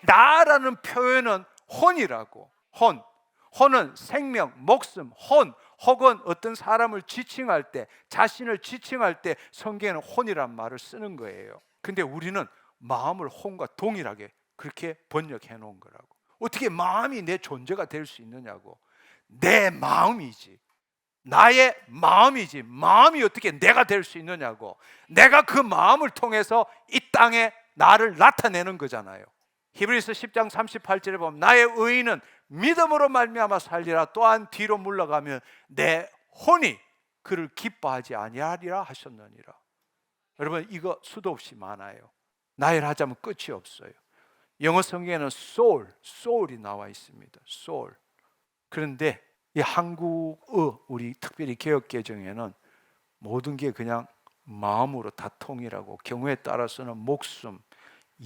나라는 표현은 혼이라고. 혼은 생명, 목숨, 혼 혹은 어떤 사람을 지칭할 때, 자신을 지칭할 때 성경에는 혼이란 말을 쓰는 거예요. 근데 우리는 마음을 혼과 동일하게 그렇게 번역해 놓은 거라고. 어떻게 마음이 내 존재가 될 수 있느냐고. 내 마음이지, 나의 마음이지 마음이 어떻게 내가 될 수 있느냐고. 내가 그 마음을 통해서 이 땅에 나를 나타내는 거잖아요. 히브리서 10장 38절에 보면 나의 의인은 믿음으로 말미암아 살리라. 또한 뒤로 물러가면 내 혼이 그를 기뻐하지 아니하리라 하셨느니라. 여러분 이거 수도 없이 많아요. 나열하자면 끝이 없어요. 영어 성경에는 soul이 나와 있습니다. soul. 그런데 이 한국어 우리 특별히 개역개정에는 모든 게 그냥 마음으로 다 통일하고 경우에 따라서는 목숨,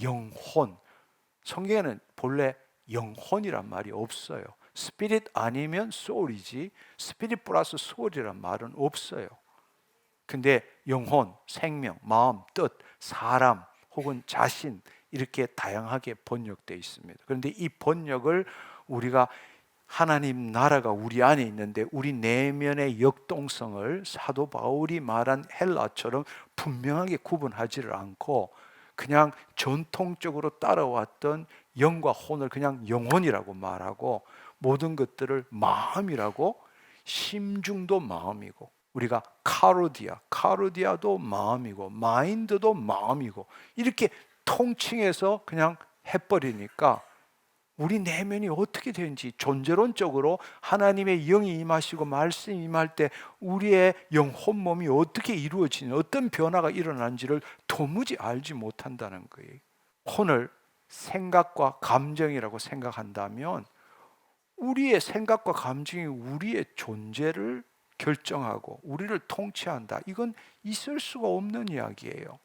영혼. 성경에는 본래 영혼이란 말이 없어요. 스피릿 아니면 soul이지 스피릿 플러스 soul이란 말은 없어요. 근데 영혼, 생명, 마음, 뜻, 사람 혹은 자신 이렇게 다양하게 번역되어 있습니다. 그런데 이 번역을 우리가 하나님 나라가 우리 안에 있는데 우리 내면의 역동성을 사도 바울이 말한 헬라처럼 분명하게 구분하지를 않고 그냥 전통적으로 따라왔던 영과 혼을 그냥 영혼이라고 말하고 모든 것들을 마음이라고, 심중도 마음이고 우리가 카르디아도 마음이고 마인드도 마음이고 이렇게 통칭해서 그냥 해버리니까 우리 내면이 어떻게 되는지, 존재론적으로 하나님의 영이 임하시고 말씀이 임할 때 우리의 영혼 몸이 어떻게 이루어지는, 어떤 변화가 일어나는지를 도무지 알지 못한다는 거예요. 혼을 생각과 감정이라고 생각한다면 우리의 생각과 감정이 우리의 존재를 결정하고 우리를 통치한다. 이건 있을 수가 없는 이야기예요.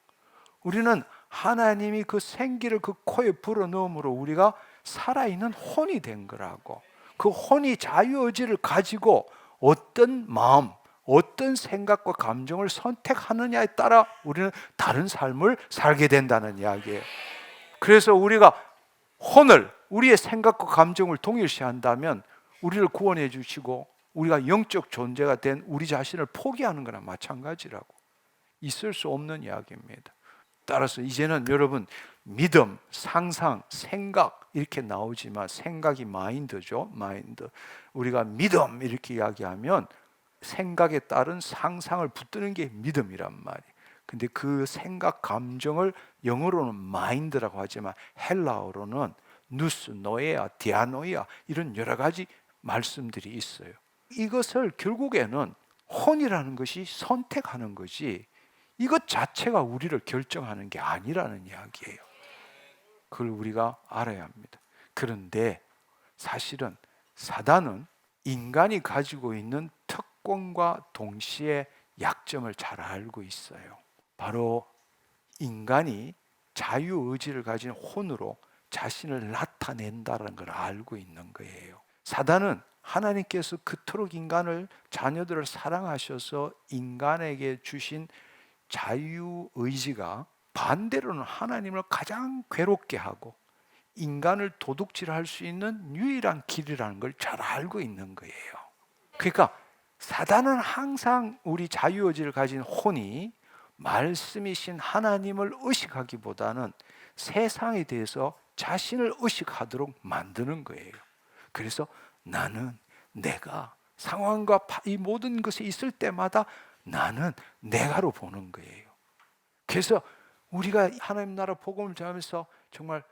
우리는 하나님이 그 생기를 그 코에 불어넣음으로 우리가 살아있는 혼이 된 거라고. 그 혼이 자유의지를 가지고 어떤 마음, 어떤 생각과 감정을 선택하느냐에 따라 우리는 다른 삶을 살게 된다는 이야기예요. 그래서 우리가 혼을, 우리의 생각과 감정을 동일시한다면 우리를 구원해 주시고 우리가 영적 존재가 된 우리 자신을 포기하는 거나 마찬가지라고. 있을 수 없는 이야기입니다. 따라서 이제는 여러분, 믿음, 상상, 생각 이렇게 나오지만 생각이 마인드죠. 마인드. 우리가 믿음 이렇게 이야기하면 생각에 따른 상상을 붙드는 게 믿음이란 말이에요. 근데 그 생각, 감정을 영어로는 마인드라고 하지만 헬라어로는 누스, 노에아, 디아노이아 이런 여러 가지 말씀들이 있어요. 이것을 결국에는 혼이라는 것이 선택하는 거지 이것 자체가 우리를 결정하는 게 아니라는 이야기예요. 그걸 우리가 알아야 합니다. 그런데 사실은 사단은 인간이 가지고 있는 특권과 동시에 약점을 잘 알고 있어요. 바로 인간이 자유의지를 가진 혼으로 자신을 나타낸다는 걸 알고 있는 거예요. 사단은 하나님께서 그토록 인간을, 자녀들을 사랑하셔서 인간에게 주신 자유의지가 반대로는 하나님을 가장 괴롭게 하고 인간을 도둑질할 수 있는 유일한 길이라는 걸 잘 알고 있는 거예요. 그러니까 사단은 항상 우리 자유의지를 가진 혼이 말씀이신 하나님을 의식하기보다는 세상에 대해서 자신을 의식하도록 만드는 거예요. 그래서 나는, 내가 상황과 이 모든 것이 있을 때마다 나는 내가로 보는 거예요. 그래서 우리가 하나님 나라 복음을 전하면서 정말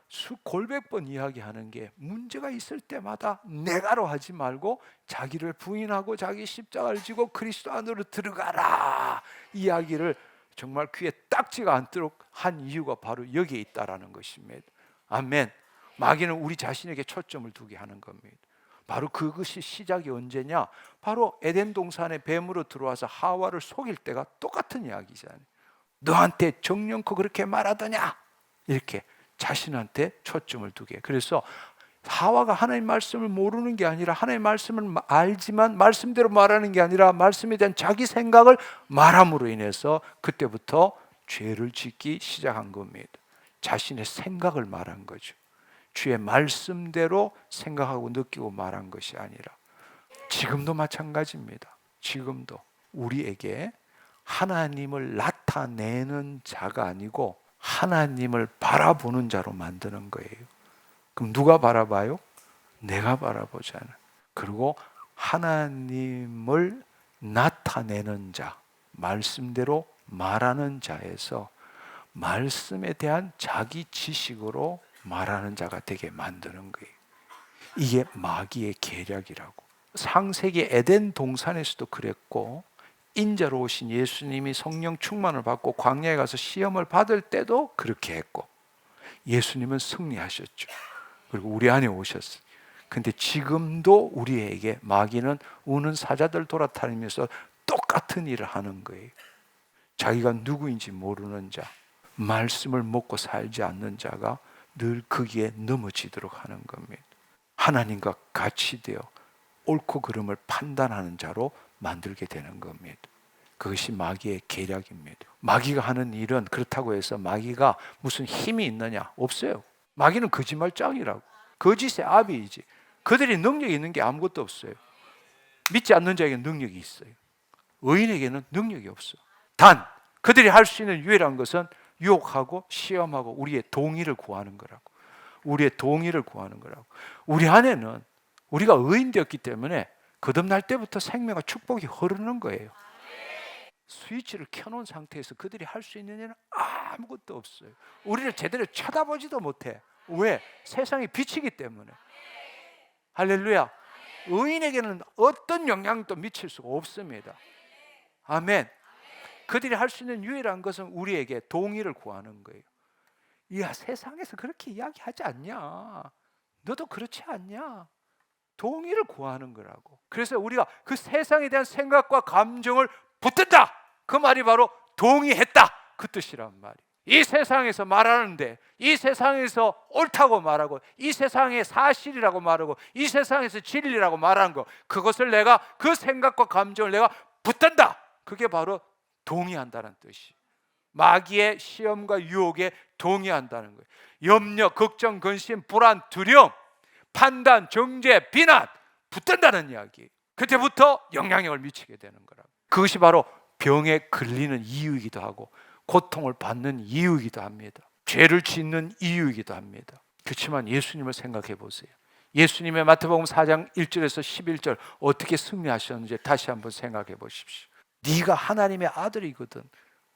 골백 번 이야기하는 게, 문제가 있을 때마다 내가로 하지 말고 자기를 부인하고 자기 십자가를 지고 그리스도 안으로 들어가라, 이야기를 정말 귀에 딱지가 않도록 한 이유가 바로 여기에 있다라는 것입니다. 아멘. 마귀는 우리 자신에게 초점을 두게 하는 겁니다. 바로 그것이 시작이 언제냐? 바로 에덴 동산에 뱀으로 들어와서 하와를 속일 때가 똑같은 이야기잖아요. 너한테 정령코 그렇게 말하더냐? 이렇게 자신한테 초점을 두게. 그래서 하와가 하나님 말씀을 모르는 게 아니라 하나님 말씀을 알지만 말씀대로 말하는 게 아니라 말씀에 대한 자기 생각을 말함으로 인해서 그때부터 죄를 짓기 시작한 겁니다. 자신의 생각을 말한 거죠. 주의 말씀대로 생각하고 느끼고 말한 것이 아니라. 지금도 마찬가지입니다. 지금도 우리에게 하나님을 나타내는 자가 아니고 하나님을 바라보는 자로 만드는 거예요. 그럼 누가 바라봐요? 내가 바라보잖아요. 그리고 하나님을 나타내는 자, 말씀대로 말하는 자에서 말씀에 대한 자기 지식으로 말하는 자가 되게 만드는 거예요. 이게 마귀의 계략이라고. 창세기 에덴 동산에서도 그랬고, 인자로 오신 예수님이 성령 충만을 받고 광야에 가서 시험을 받을 때도 그렇게 했고, 예수님은 승리하셨죠. 그리고 우리 안에 오셨어요. 근데 지금도 우리에게 마귀는 우는 사자들 돌아다니면서 똑같은 일을 하는 거예요. 자기가 누구인지 모르는 자, 말씀을 먹고 살지 않는 자가 늘 거기에 넘어지도록 하는 겁니다. 하나님과 같이 되어 옳고 그름을 판단하는 자로 만들게 되는 겁니다. 그것이 마귀의 계략입니다. 마귀가 하는 일은, 그렇다고 해서 마귀가 무슨 힘이 있느냐? 없어요. 마귀는 거짓말장이라고. 거짓의 아비이지. 그들이 능력이 있는 게 아무것도 없어요. 믿지 않는 자에게 능력이 있어요. 의인에게는 능력이 없어. 단 그들이 할 수 있는 유일한 것은 유혹하고 시험하고 우리의 동의를 구하는 거라고. 우리의 동의를 구하는 거라고. 우리 안에는, 우리가 의인 되었기 때문에 거듭날 때부터 생명과 축복이 흐르는 거예요. 스위치를 켜놓은 상태에서 그들이 할 수 있는 일은 아무것도 없어요. 우리를 제대로 쳐다보지도 못해. 왜? 세상이 빛이기 때문에. 할렐루야. 의인에게는 어떤 영향도 미칠 수가 없습니다. 아멘. 그들이 할 수 있는 유일한 것은 우리에게 동의를 구하는 거예요. 야, 세상에서 그렇게 이야기하지 않냐? 너도 그렇지 않냐? 동의를 구하는 거라고. 그래서 우리가 그 세상에 대한 생각과 감정을 붙든다, 그 말이 바로 동의했다, 그 뜻이란 말이에요. 이 세상에서 말하는데, 이 세상에서 옳다고 말하고, 이 세상의 사실이라고 말하고, 이 세상에서 진리라고 말하는 거, 그것을 내가, 그 생각과 감정을 내가 붙든다, 그게 바로 동의한다는 뜻이. 마귀의 시험과 유혹에 동의한다는 거예요. 염려, 걱정, 근심, 불안, 두려움, 판단, 정죄, 비난 붙든다는 이야기. 그때부터 영향력을 미치게 되는 거라고. 그것이 바로 병에 걸리는 이유이기도 하고, 고통을 받는 이유이기도 합니다. 죄를 짓는 이유이기도 합니다. 그렇지만 예수님을 생각해 보세요. 예수님의 마태복음 4장 1절에서 11절 어떻게 승리하셨는지 다시 한번 생각해 보십시오. 네가 하나님의 아들이거든.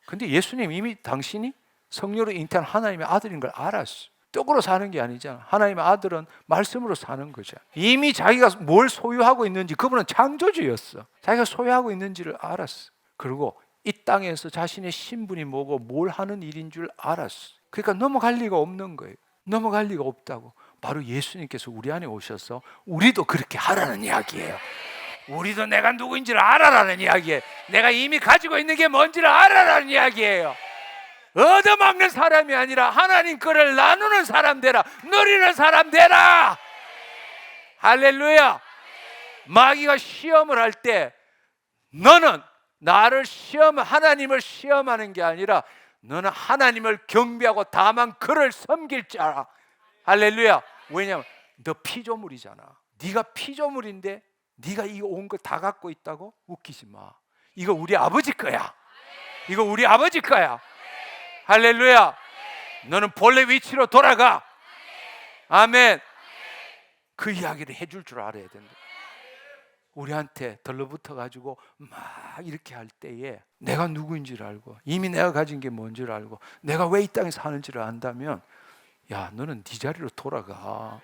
근데 예수님 이미 당신이 성령으로 잉태한 하나님의 아들인 걸 알았어. 떡으로 사는 게 아니잖아. 하나님의 아들은 말씀으로 사는 거잖아. 이미 자기가 뭘 소유하고 있는지, 그분은 창조주였어. 자기가 소유하고 있는지를 알았어. 그리고 이 땅에서 자신의 신분이 뭐고 뭘 하는 일인 줄 알았어. 그러니까 넘어갈 리가 없는 거예요. 넘어갈 리가 없다고. 바로 예수님께서 우리 안에 오셔서 우리도 그렇게 하라는 이야기예요. 우리도 내가 누구인지를 알아라는 이야기예요. 내가 이미 가지고 있는 게 뭔지를 알아라는 이야기예요. 얻어먹는 사람이 아니라 하나님 거를 나누는 사람 되라. 누리는 사람 되라. 할렐루야. 마귀가 시험을 할 때 너는 나를 하나님을 시험하는 게 아니라 너는 하나님을 경배하고 다만 그를 섬길 자라. 할렐루야. 왜냐하면 너 피조물이잖아. 네가 피조물인데 네가 이거 온 거 다 갖고 있다고? 웃기지 마. 이거 우리 아버지 거야. 이거 우리 아버지 거야. 할렐루야. 너는 본래 위치로 돌아가. 아멘. 그 이야기를 해줄 줄 알아야 된다. 우리한테 덜러붙어 가지고 막 이렇게 할 때에 내가 누구인지를 알고, 이미 내가 가진 게 뭔지를 알고, 내가 왜 이 땅에 사는지를 안다면, 야, 너는 네 자리로 돌아가.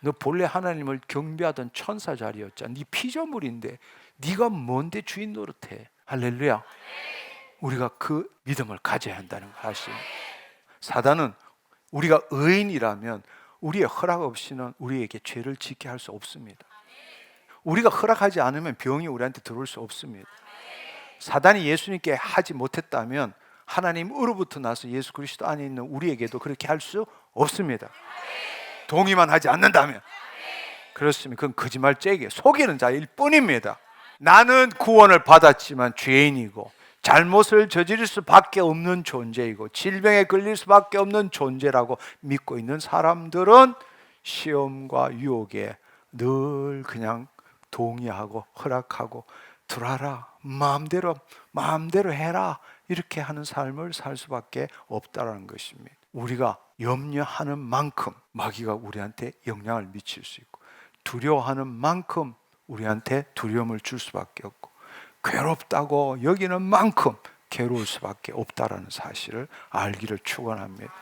너 본래 하나님을 경배하던 천사 자리였잖아. 네 피조물인데 네가 뭔데 주인 노릇해. 할렐루야. 우리가 그 믿음을 가져야 한다는 거 아시죠? 사단은 우리가 의인이라면 우리의 허락 없이는 우리에게 죄를 짓게 할 수 없습니다. 우리가 허락하지 않으면 병이 우리한테 들어올 수 없습니다. 사단이 예수님께 하지 못했다면 하나님으로부터 나서 예수 그리스도 안에 있는 우리에게도 그렇게 할 수 없습니다. 동의만 하지 않는다면. 그렇습니다. 그건 거짓말쟁이에요. 속이는 자일 뿐입니다. 나는 구원을 받았지만 죄인이고 잘못을 저지를 수밖에 없는 존재이고 질병에 걸릴 수밖에 없는 존재라고 믿고 있는 사람들은 시험과 유혹에 늘 그냥 동의하고 허락하고 들어라, 마음대로 해라, 이렇게 하는 삶을 살 수밖에 없다는 것입니다. 우리가 염려하는 만큼 마귀가 우리한테 영향을 미칠 수 있고, 두려워하는 만큼 우리한테 두려움을 줄 수밖에 없고, 괴롭다고 여기는 만큼 괴로울 수밖에 없다라는 사실을 알기를 축원합니다.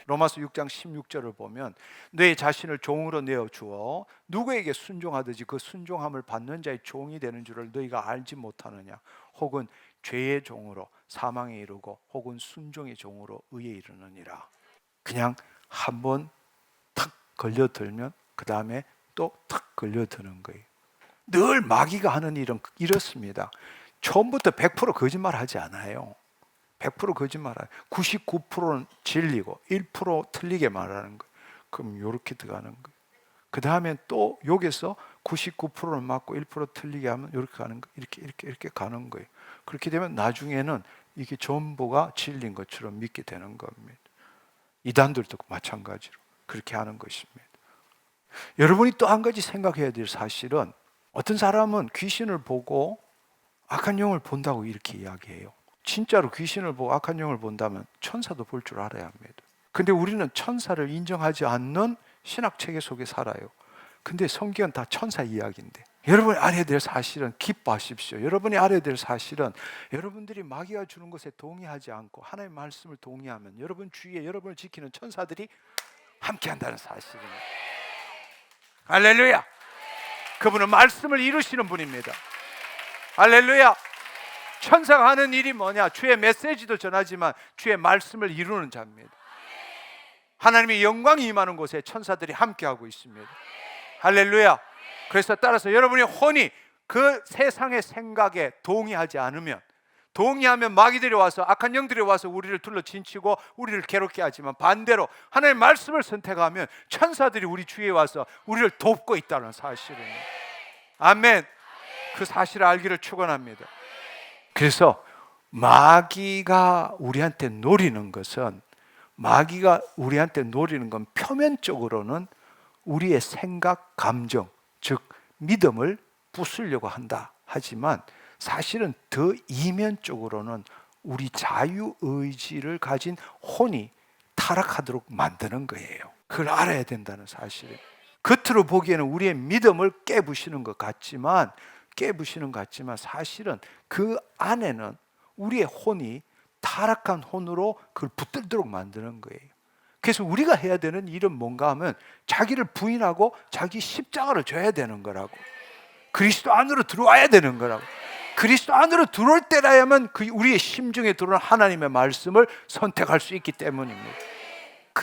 로마서 6장 16절을 보면 내 자신을 종으로 내어주어 누구에게 순종하듯이 그 순종함을 받는 자의 종이 되는 줄을 너희가 알지 못하느냐. 혹은 죄의 종으로 사망에 이르고 혹은 순종의 종으로 의에 이르느니라. 그냥 한번 탁 걸려들면 그 다음에 또 탁 걸려드는 거예요. 늘 마귀가 하는 일은 이렇습니다. 처음부터 100% 거짓말하지 않아요. 100% 거짓말해요. 99%는 진리고 1% 틀리게 말하는 거예요. 그럼 이렇게 들어가는 거예요. 그 다음에 또 여기서 99%는 맞고 1% 틀리게 하면 이렇게 가는 거예요. 이렇게 가는 거예요. 그렇게 되면 나중에는 이게 전부가 진리인 것처럼 믿게 되는 겁니다. 이단들도 마찬가지로 그렇게 하는 것입니다. 여러분이 또 한 가지 생각해야 될 사실은, 어떤 사람은 귀신을 보고 악한 영을 본다고 이렇게 이야기해요. 진짜로 귀신을 보고 악한 영을 본다면 천사도 볼 줄 알아야 합니다. 근데 우리는 천사를 인정하지 않는 신학체계 속에 살아요. 근데 성경은 다 천사 이야기인데, 여러분이 알아야 될 사실은, 기뻐하십시오. 여러분이 알아야 될 사실은, 여러분들이 마귀가 주는 것에 동의하지 않고 하나님의 말씀을 동의하면 여러분 주위에 여러분을 지키는 천사들이 함께 한다는 사실입니다. 할렐루야. 그분은 말씀을 이루시는 분입니다. 할렐루야. 천사가 하는 일이 뭐냐? 주의 메시지도 전하지만 주의 말씀을 이루는 자입니다. 하나님의 영광이 임하는 곳에 천사들이 함께하고 있습니다. 할렐루야. 그래서 따라서 여러분의 혼이 그 세상의 생각에 동의하지 않으면, 동의하면 마귀들이 와서, 악한 영들이 와서 우리를 둘러 진치고 우리를 괴롭게 하지만, 반대로 하나님의 말씀을 선택하면 천사들이 우리 주위에 와서 우리를 돕고 있다는 사실은, 아멘. 그 사실을 알기를 축원합니다. 그래서 마귀가 우리한테 노리는 것은, 마귀가 우리한테 노리는 건 표면적으로는 우리의 생각, 감정, 즉 믿음을 부수려고 한다 하지만, 사실은 더 이면적으로는 우리 자유의지를 가진 혼이 타락하도록 만드는 거예요. 그걸 알아야 된다는 사실이에요. 겉으로 보기에는 우리의 믿음을 깨부시는 것 같지만, 사실은 그 안에는 우리의 혼이 타락한 혼으로 그걸 붙들도록 만드는 거예요. 그래서 우리가 해야 되는 일은 뭔가 하면, 자기를 부인하고 자기 십자가를 져야 되는 거라고. 그리스도 안으로 들어와야 되는 거라고. 그리스도 안으로 들어올 때라야만 우리의 심중에 들어오는 하나님의 말씀을 선택할 수 있기 때문입니다.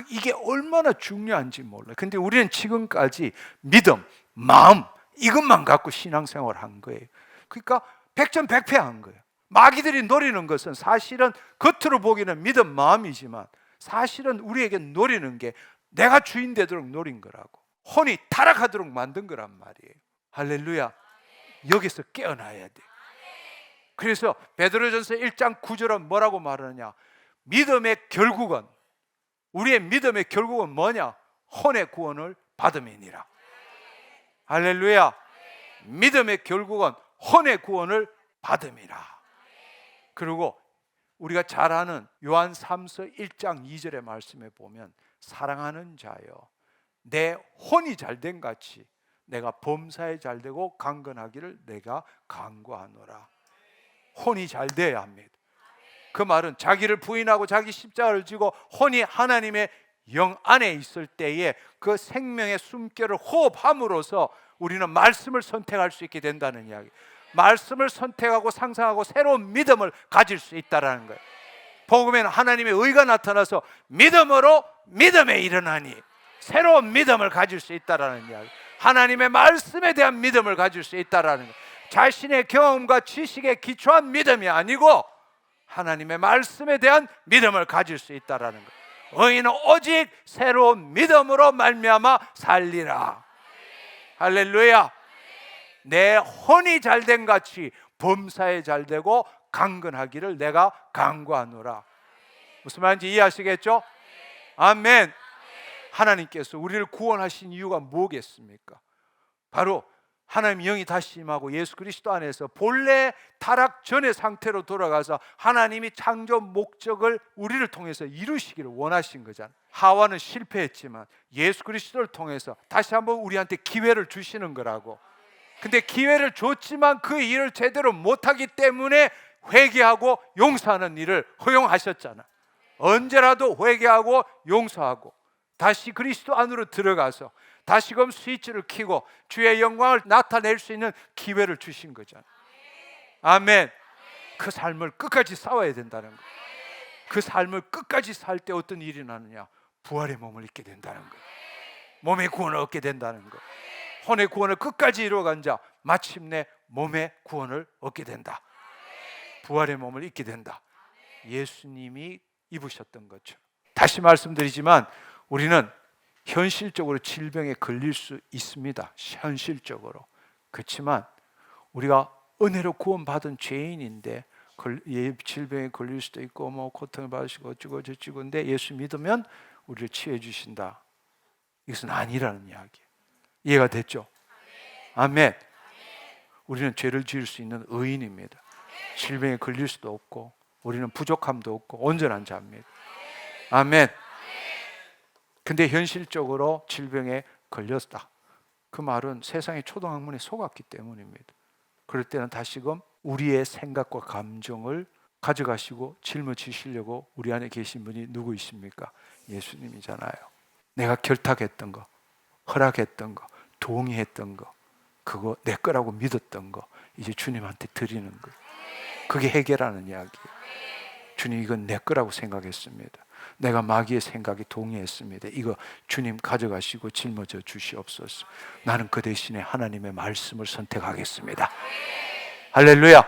이게 얼마나 중요한지 몰라요. 근데 우리는 지금까지 믿음, 마음, 이것만 갖고 신앙생활을 한 거예요. 그러니까 백전백패한 거예요. 마귀들이 노리는 것은 사실은 겉으로 보기에는 믿음, 마음이지만, 사실은 우리에게 노리는 게 내가 주인 되도록 노린 거라고. 혼이 타락하도록 만든 거란 말이에요. 할렐루야. 여기서 깨어나야 돼. 그래서 베드로전서 1장 9절은 뭐라고 말하느냐? 믿음의 결국은, 우리의 믿음의 결국은 뭐냐? 혼의 구원을 받음이니라. 할렐루야. 믿음의 결국은 혼의 구원을 받음이라. 그리고 우리가 잘 아는 요한 3서 1장 2절의 말씀에 보면, 사랑하는 자여, 내 혼이 잘된 같이 내가 범사에 잘되고 강건하기를 내가 간구하노라. 혼이 잘 돼야 합니다. 그 말은 자기를 부인하고 자기 십자가를 지고 혼이 하나님의 영 안에 있을 때에 그 생명의 숨결을 호흡함으로써 우리는 말씀을 선택할 수 있게 된다는 이야기. 말씀을 선택하고 상상하고 새로운 믿음을 가질 수 있다는 거예요. 복음에는 하나님의 의가 나타나서 믿음으로 믿음에 일어나니, 새로운 믿음을 가질 수 있다는 이야기. 하나님의 말씀에 대한 믿음을 가질 수 있다는 거예요. 자신의 경험과 지식에 기초한 믿음이 아니고 하나님의 말씀에 대한 믿음을 가질 수 있다는 거예요. 의인은 오직 새로운 믿음으로 말미암아 살리라. 할렐루야. 내 혼이 잘된 같이 범사에 잘되고 강건하기를 내가 간구하노라. 무슨 말인지 이해하시겠죠? 아멘. 하나님께서 우리를 구원하신 이유가 뭐겠습니까? 바로 하나님 영이 다시 임하고 예수 그리스도 안에서 본래 타락 전의 상태로 돌아가서 하나님이 창조 목적을 우리를 통해서 이루시기를 원하신 거잖아요. 하와는 실패했지만 예수 그리스도를 통해서 다시 한번 우리한테 기회를 주시는 거라고. 근데 기회를 줬지만 그 일을 제대로 못하기 때문에 회개하고 용서하는 일을 허용하셨잖아. 언제라도 회개하고 용서하고 다시 그리스도 안으로 들어가서 다시금 스위치를 켜고 주의 영광을 나타낼 수 있는 기회를 주신 거잖아요. 아멘. 그 삶을 끝까지 싸워야 된다는 거예요. 그 삶을 끝까지 살 때 어떤 일이 나느냐? 부활의 몸을 입게 된다는 거예요. 몸의 구원을 얻게 된다는 거예요. 혼의 구원을 끝까지 이루어간 자 마침내 몸의 구원을 얻게 된다. 부활의 몸을 입게 된다. 예수님이 입으셨던 것처럼. 다시 말씀드리지만 우리는 현실적으로 질병에 걸릴 수 있습니다. 현실적으로. 그렇지만 우리가 은혜로 구원받은 죄인인데 질병에 걸릴 수도 있고 뭐 고통을 받으시고 어쩌고 저쩌고인데 예수 믿으면 우리를 치유해 주신다. 이것은 아니라는 이야기예요. 이해가 됐죠? 아멘. 우리는 죄를 지을 수 있는 의인입니다. 질병에 걸릴 수도 없고 우리는 부족함도 없고 온전한 자입니다. 아멘. 근데 현실적으로 질병에 걸렸다. 그 말은 세상의 초등학문에 속았기 때문입니다. 그럴 때는 다시금 우리의 생각과 감정을 가져가시고 짊어지시려고 우리 안에 계신 분이 누구이십니까? 예수님이잖아요. 내가 결탁했던 거, 허락했던 거, 동의했던 거, 그거 내 거라고 믿었던 거 이제 주님한테 드리는 거예요. 그게 해결하는 이야기예요. 주님 이건 내 거라고 생각했습니다. 내가 마귀의 생각에 동의했습니다. 이거 주님 가져가시고 짊어져 주시옵소서. 나는 그 대신에 하나님의 말씀을 선택하겠습니다. 할렐루야.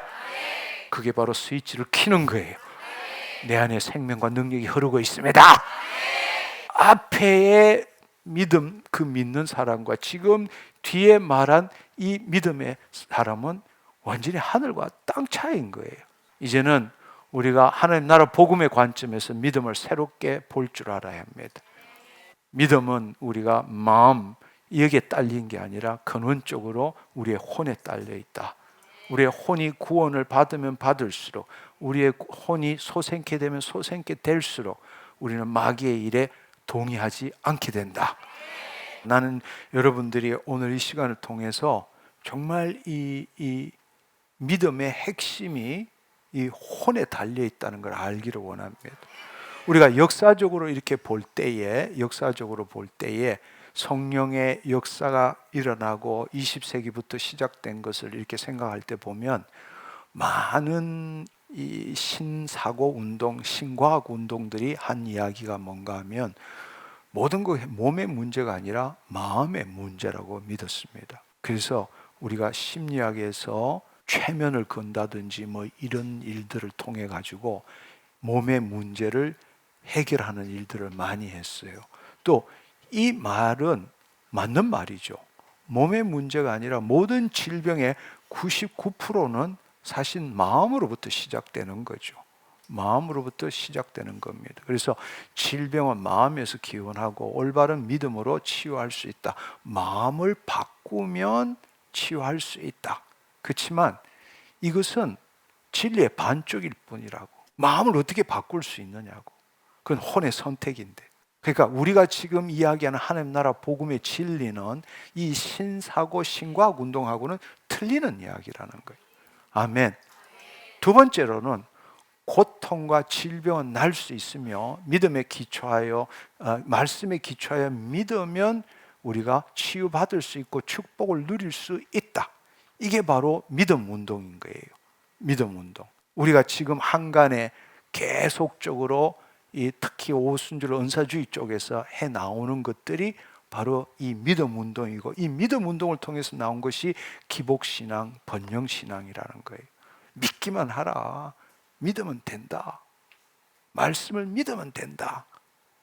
그게 바로 스위치를 켜는 거예요. 내 안에 생명과 능력이 흐르고 있습니다. 앞에의 믿음, 그 믿는 사람과 지금 뒤에 말한 이 믿음의 사람은 완전히 하늘과 땅 차이인 거예요. 이제는 우리가 하나님 나라 복음의 관점에서 믿음을 새롭게 볼 줄 알아야 합니다. 믿음은 우리가 마음 여기에 딸린 게 아니라 근원적으로 우리의 혼에 딸려 있다. 우리의 혼이 구원을 받으면 받을수록, 우리의 혼이 소생케 되면 소생케 될수록 우리는 마귀의 일에 동의하지 않게 된다. 나는 여러분들이 오늘 이 시간을 통해서 정말 이 믿음의 핵심이 이 혼에 달려 있다는 걸 알기를 원합니다. 우리가 역사적으로 볼 때에 성령의 역사가 일어나고 20세기부터 시작된 것을 이렇게 생각할 때 보면 많은 이 신사고 운동, 신과학 운동들이 한 이야기가 뭔가 하면 모든 거 몸의 문제가 아니라 마음의 문제라고 믿었습니다. 그래서 우리가 심리학에서 최면을 건다든지 이런 일들을 통해 가지고 몸의 문제를 해결하는 일들을 많이 했어요. 또 이 말은 맞는 말이죠. 몸의 문제가 아니라 모든 질병의 99%는 사실 마음으로부터 시작되는 거죠. 마음으로부터 시작되는 겁니다. 그래서 질병은 마음에서 기원하고 올바른 믿음으로 치유할 수 있다. 마음을 바꾸면 치유할 수 있다. 그렇지만 이것은 진리의 반쪽일 뿐이라고. 마음을 어떻게 바꿀 수 있느냐고. 그건 혼의 선택인데. 그러니까 우리가 지금 이야기하는 하나님 나라 복음의 진리는 이 신사고 신과학 운동하고는 틀리는 이야기라는 거예요. 아멘. 두 번째로는 고통과 질병은 날 수 있으며 믿음에 기초하여 말씀에 기초하여 믿으면 우리가 치유받을 수 있고 축복을 누릴 수 있다. 이게 바로 믿음 운동인 거예요. 믿음 운동. 우리가 지금 한간에 계속적으로 특히 오순절 은사주의 쪽에서 해 나오는 것들이 바로 이 믿음 운동이고, 이 믿음 운동을 통해서 나온 것이 기복신앙, 번영신앙이라는 거예요. 믿기만 하라. 믿으면 된다. 말씀을 믿으면 된다.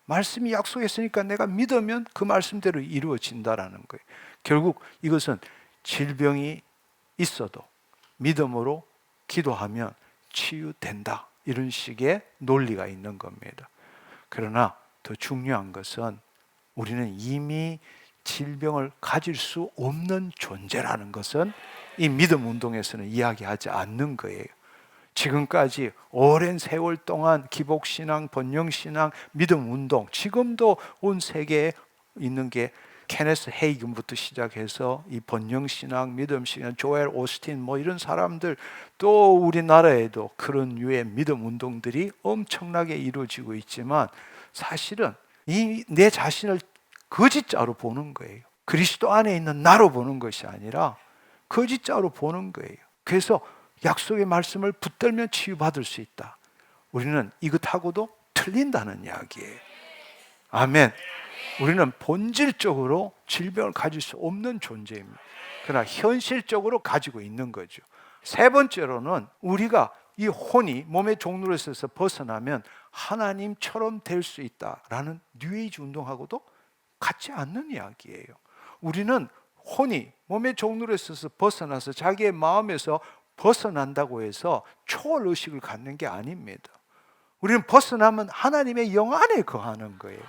말씀이 약속했으니까 내가 믿으면 그 말씀대로 이루어진다라는 거예요. 결국 이것은 질병이 있어도 믿음으로 기도하면 치유된다. 이런 식의 논리가 있는 겁니다. 그러나 더 중요한 것은 우리는 이미 질병을 가질 수 없는 존재라는 것은 이 믿음 운동에서는 이야기하지 않는 거예요. 지금까지 오랜 세월 동안 기복신앙, 번영신앙, 믿음 운동, 지금도 온 세계에 있는 게 케네스 헤이건부터 시작해서 이 번영신앙, 믿음신앙, 조엘 오스틴 이런 사람들, 또 우리나라에도 그런 유의 믿음 운동들이 엄청나게 이루어지고 있지만 사실은 내 자신을 거짓자로 보는 거예요. 그리스도 안에 있는 나로 보는 것이 아니라 거짓자로 보는 거예요. 그래서 약속의 말씀을 붙들면 치유받을 수 있다. 우리는 이것하고도 틀린다는 이야기예요. 아멘. 우리는 본질적으로 질병을 가질 수 없는 존재입니다. 그러나 현실적으로 가지고 있는 거죠. 세 번째로는 우리가 이 혼이 몸의 종로에서 벗어나면 하나님처럼 될 수 있다라는 뉴에이지 운동하고도 같지 않는 이야기예요. 우리는 혼이 몸의 종로에서 벗어나서 자기의 마음에서 벗어난다고 해서 초월의식을 갖는 게 아닙니다. 우리는 벗어나면 하나님의 영 안에 거하는 거예요.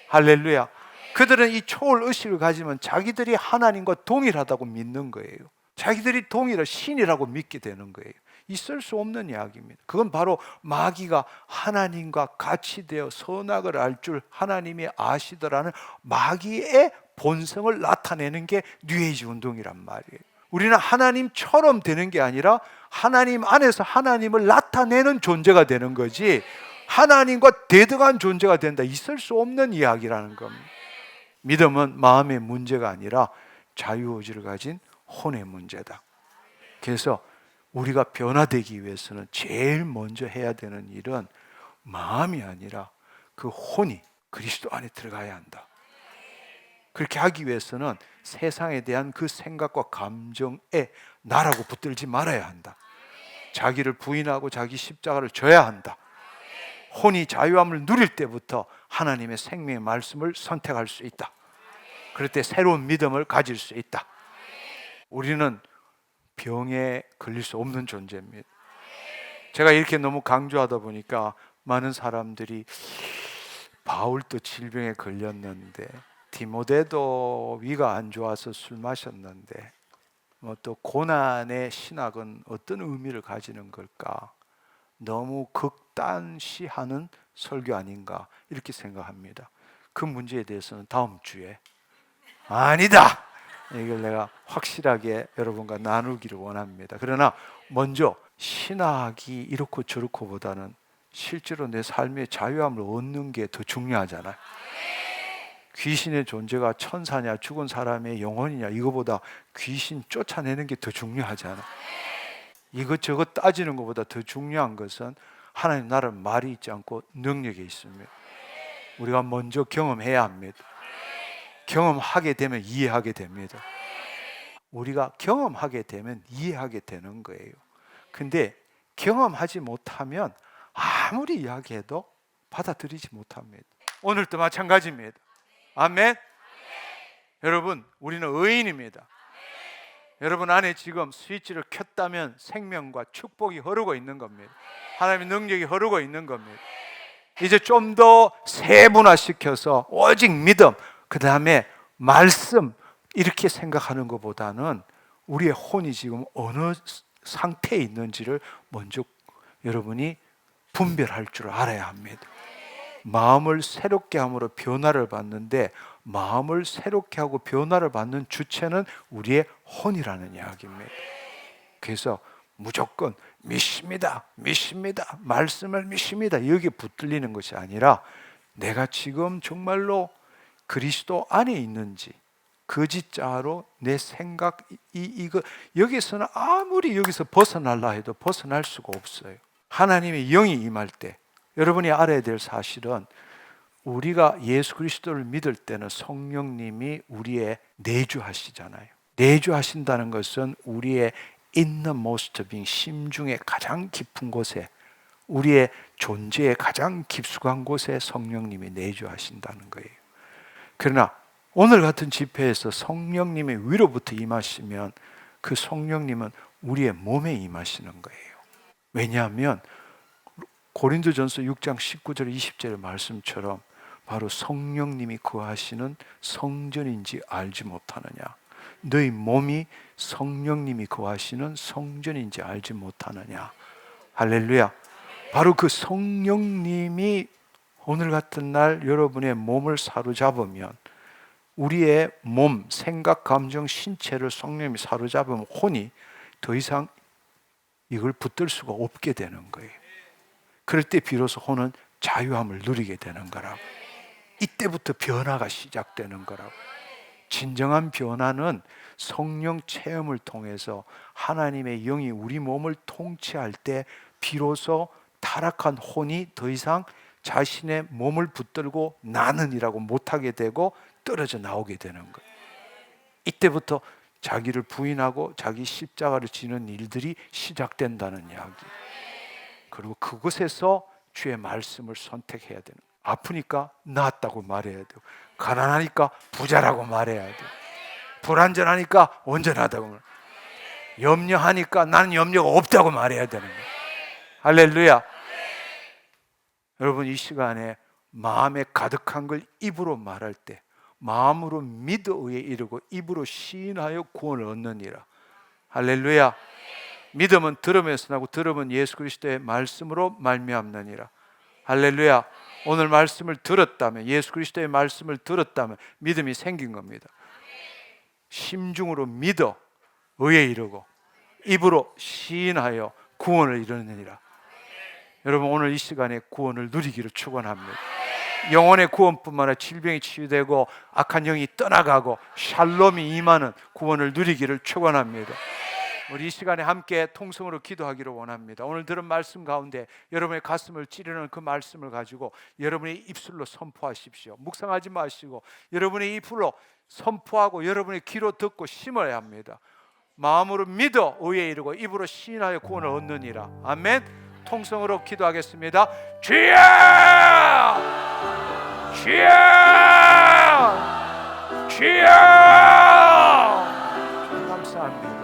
할렐루야. 그들은 이 초월의식을 가지면 자기들이 하나님과 동일하다고 믿는 거예요. 자기들이 동일한 신이라고 믿게 되는 거예요. 있을 수 없는 이야기입니다. 그건 바로 마귀가 하나님과 같이 되어 선악을 알 줄 하나님이 아시더라는 마귀의 본성을 나타내는 게 뉴에이지 운동이란 말이에요. 우리는 하나님처럼 되는 게 아니라 하나님 안에서 하나님을 나타내는 존재가 되는 거지, 하나님과 대등한 존재가 된다, 있을 수 없는 이야기라는 겁니다. 믿음은 마음의 문제가 아니라 자유의지를 가진 혼의 문제다. 그래서 우리가 변화되기 위해서는 제일 먼저 해야 되는 일은 마음이 아니라 그 혼이 그리스도 안에 들어가야 한다. 그렇게 하기 위해서는 세상에 대한 그 생각과 감정에 나라고 붙들지 말아야 한다. 자기를 부인하고 자기 십자가를 져야 한다. 혼이 자유함을 누릴 때부터 하나님의 생명의 말씀을 선택할 수 있다. 그럴 때 새로운 믿음을 가질 수 있다. 우리는 병에 걸릴 수 없는 존재입니다. 제가 이렇게 너무 강조하다 보니까 많은 사람들이 바울도 질병에 걸렸는데, 디모데도 위가 안 좋아서 술 마셨는데, 또 고난의 신학은 어떤 의미를 가지는 걸까? 너무 극단시하는 설교 아닌가 이렇게 생각합니다. 그 문제에 대해서는 다음 주에 아니다! 이걸 내가 확실하게 여러분과 나누기를 원합니다. 그러나 먼저 신학이 이렇고 저렇고 보다는 실제로 내 삶의 자유함을 얻는 게 더 중요하잖아요. 귀신의 존재가 천사냐 죽은 사람의 영혼이냐 이거보다 귀신 쫓아내는 게 더 중요하잖아요. 이것저것 따지는 것보다 더 중요한 것은 하나님 나라의 말이 있지 않고 능력이 있습니다. 우리가 먼저 경험해야 합니다. 경험하게 되면 이해하게 됩니다. 우리가 경험하게 되면 이해하게 되는 거예요. 근데 경험하지 못하면 아무리 이야기해도 받아들이지 못합니다. 오늘도 마찬가지입니다. 아멘. 여러분, 우리는 의인입니다. 여러분 안에 지금 스위치를 켰다면 생명과 축복이 흐르고 있는 겁니다. 하나님의 능력이 흐르고 있는 겁니다. 이제 좀 더 세분화시켜서 오직 믿음, 그 다음에 말씀 이렇게 생각하는 것보다는 우리의 혼이 지금 어느 상태에 있는지를 먼저 여러분이 분별할 줄 알아야 합니다. 마음을 새롭게 함으로 변화를 받는데, 마음을 새롭게 하고 변화를 받는 주체는 우리의 혼이라는 이야기입니다. 그래서 무조건 믿습니다, 믿습니다, 말씀을 믿습니다 여기에 붙들리는 것이 아니라, 내가 지금 정말로 그리스도 안에 있는지, 거짓자로 내 생각 이거 여기서는 아무리 여기서 벗어날라 해도 벗어날 수가 없어요. 하나님의 영이 임할 때 여러분이 알아야 될 사실은, 우리가 예수 그리스도를 믿을 때는 성령님이 우리의 내주하시잖아요. 내주하신다는 것은 우리의 innermost being, 심중의 가장 깊은 곳에, 우리의 존재의 가장 깊숙한 곳에 성령님이 내주하신다는 거예요. 그러나 오늘 같은 집회에서 성령님의 위로부터 임하시면 그 성령님은 우리의 몸에 임하시는 거예요. 왜냐하면 고린도전서 6장 19절 20절의 말씀처럼 바로 성령님이 거하시는 성전인지 알지 못하느냐, 너희 몸이 성령님이 거하시는 성전인지 알지 못하느냐. 할렐루야. 바로 그 성령님이 오늘 같은 날 여러분의 몸을 사로잡으면, 우리의 몸, 생각, 감정, 신체를 성령님이 사로잡으면 혼이 더 이상 이걸 붙들 수가 없게 되는 거예요. 그럴 때 비로소 혼은 자유함을 누리게 되는 거라고. 이때부터 변화가 시작되는 거라고. 진정한 변화는 성령 체험을 통해서 하나님의 영이 우리 몸을 통치할 때 비로소 타락한 혼이 더 이상 자신의 몸을 붙들고 나는이라고 못하게 되고 떨어져 나오게 되는 거예요. 이때부터 자기를 부인하고 자기 십자가를 지는 일들이 시작된다는 이야기. 그리고 그곳에서 주의 말씀을 선택해야 되는 거예요. 아프니까 나았다고 말해야 돼요. 가난하니까 부자라고 말해야 돼요. 불안전하니까 온전하다고 말해야 돼요. 염려하니까 나는 염려가 없다고 말해야 되는 거예요. 할렐루야. 여러분, 이 시간에 마음에 가득한 걸 입으로 말할 때, 마음으로 믿어 의에 이르고 입으로 시인하여 구원을 얻느니라. 할렐루야. 믿음은 들음에서 나고 들음은 예수 그리스도의 말씀으로 말미암느니라. 할렐루야. 오늘 말씀을 들었다면, 예수 그리스도의 말씀을 들었다면 믿음이 생긴 겁니다. 심중으로 믿어 의에 이르고 입으로 시인하여 구원을 이루느니라. 여러분, 오늘 이 시간에 구원을 누리기를 축원합니다. 영혼의 구원뿐만 아니라 질병이 치유되고 악한 영이 떠나가고 샬롬이 임하는 구원을 누리기를 축원합니다. 우리 이 시간에 함께 통성으로 기도하기를 원합니다. 오늘 들은 말씀 가운데 여러분의 가슴을 찌르는 그 말씀을 가지고 여러분의 입술로 선포하십시오. 묵상하지 마시고 여러분의 입으로 선포하고 여러분의 귀로 듣고 심어야 합니다. 마음으로 믿어 의에 이르고 입으로 시인하여 구원을 얻느니라. 아멘. 통성으로 기도하겠습니다. 주여! 주여! 주여! 감사합니다.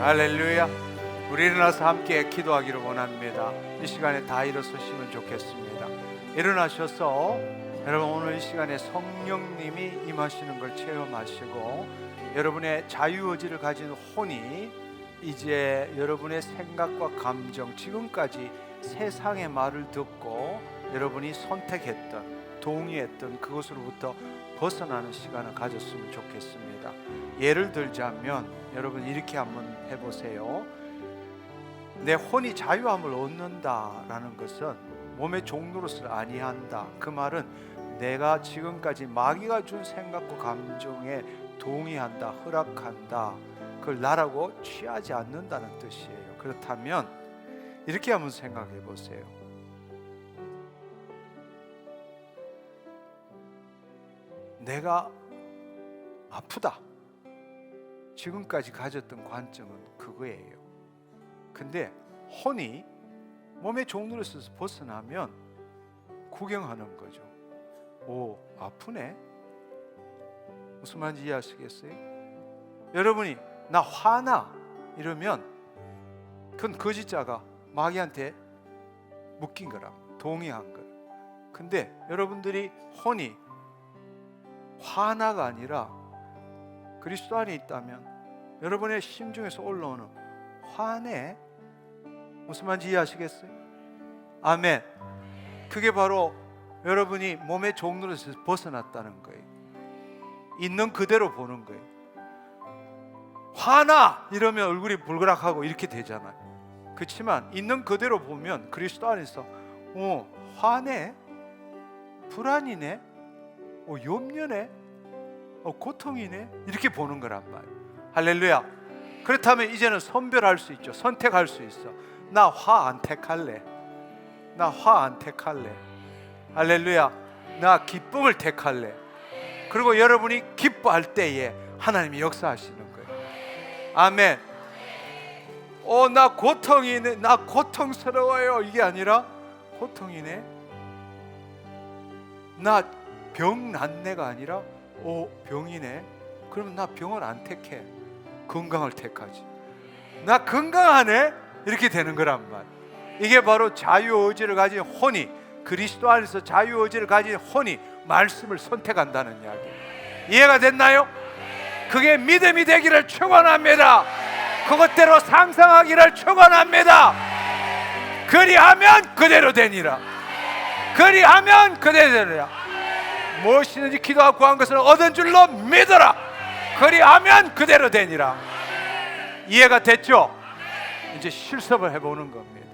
할렐루야. 우리 일어나서 함께 기도하기를 원합니다. 이 시간에 다 일어서시면 좋겠습니다. 일어나셔서 여러분 오늘 이 시간에 성령님이 임하시는 걸 체험하시고 여러분의 자유의지를 가진 혼이 이제 여러분의 생각과 감정, 지금까지 세상의 말을 듣고 여러분이 선택했던, 동의했던 그것으로부터 벗어나는 시간을 가졌으면 좋겠습니다. 예를 들자면 여러분 이렇게 한번 해보세요. 내 혼이 자유함을 얻는다라는 것은 몸의 종로로서 아니한다. 그 말은 내가 지금까지 마귀가 준 생각과 감정에 동의한다, 허락한다, 그걸 나라고 취하지 않는다는 뜻이에요. 그렇다면 이렇게 한번 생각해 보세요. 내가 아프다. 지금까지 가졌던 관점은 그거예요. 근데 혼이 몸의 종로를 써서 벗어나면 구경하는 거죠. 오, 아프네? 무슨 말인지 이해하시겠어요? 여러분이 나 화나 이러면 그건 거짓자가 마귀한테 묶인 거라, 동의한 거예요. 근데 여러분들이 혼이 화나가 아니라 그리스도 안에 있다면 여러분의 심중에서 올라오는 화내, 무슨 말인지 이해하시겠어요? 아멘. 그게 바로 여러분이 몸의 종로에서 벗어났다는 거예요. 있는 그대로 보는 거예요. 화나 이러면 얼굴이 불그락하고 이렇게 되잖아요. 그렇지만 있는 그대로 보면 그리스도 안에서 화내, 불안이네, 염려네, 고통이네, 이렇게 보는 거란 말이에요. 할렐루야. 그렇다면 이제는 선별할 수 있죠. 선택할 수 있어. 나 화 안 택할래. 나 화 안 택할래. 할렐루야. 나 기쁨을 택할래. 그리고 여러분이 기뻐할 때에 하나님이 역사하시는 거예요. 아멘. 나 고통이네, 나 고통스러워요, 이게 아니라 고통이네. 나 병 났네가 아니라 병이네. 그러면 나 병을 안 택해. 건강을 택하지. 나 건강하네, 이렇게 되는 거란 말. 이게 바로 자유의지를 가진 혼이, 그리스도 안에서 자유의지를 가진 혼이 말씀을 선택한다는 이야기. 이해가 됐나요? 그게 믿음이 되기를 축원합니다. 그것대로 상상하기를 축원합니다. 그리하면 그대로 되니라. 그리하면 그대로 되니라. 무엇이든지 기도하고 구한 것을 얻은 줄로 믿어라. 그리하면 그대로 되니라. 이해가 됐죠? 이제 실습을 해보는 겁니다.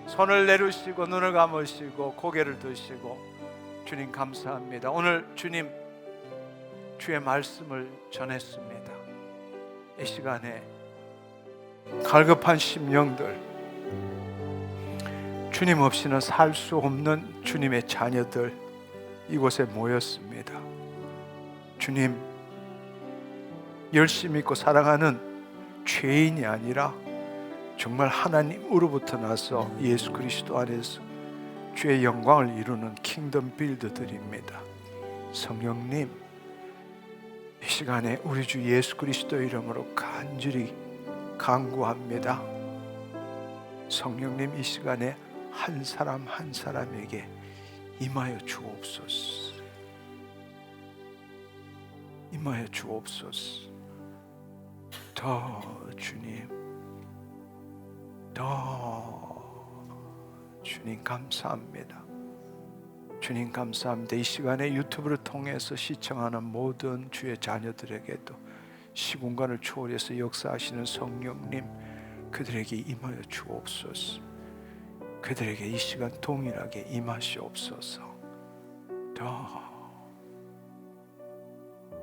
손을 내리시고 눈을 감으시고 고개를 드시고, 주님 감사합니다. 오늘 주님 주의 말씀을 전했습니다. 이 시간에 갈급한 심령들, 주님 없이는 살 수 없는 주님의 자녀들 이곳에 모였습니다. 주님, 열심히 믿고 사랑하는 죄인이 아니라 정말 하나님으로부터 나서 예수 그리스도 안에서 주의 영광을 이루는 킹덤 빌더들입니다. 성령님, 이 시간에 우리 주 예수 그리스도 이름으로 간절히 간구합니다. 성령님, 이 시간에 한 사람 한 사람에게 임하여 주옵소서. 임하여 주옵소서. 더 주님, 더 주님 감사합니다. 주님 감사합니다. 이 시간에 유튜브를 통해서 시청하는 모든 주의 자녀들에게도 시공간을 초월해서 역사하시는 성령님, 그들에게 임하여 주옵소서. 그들에게 이 시간 동일하게 임하시옵소서. 더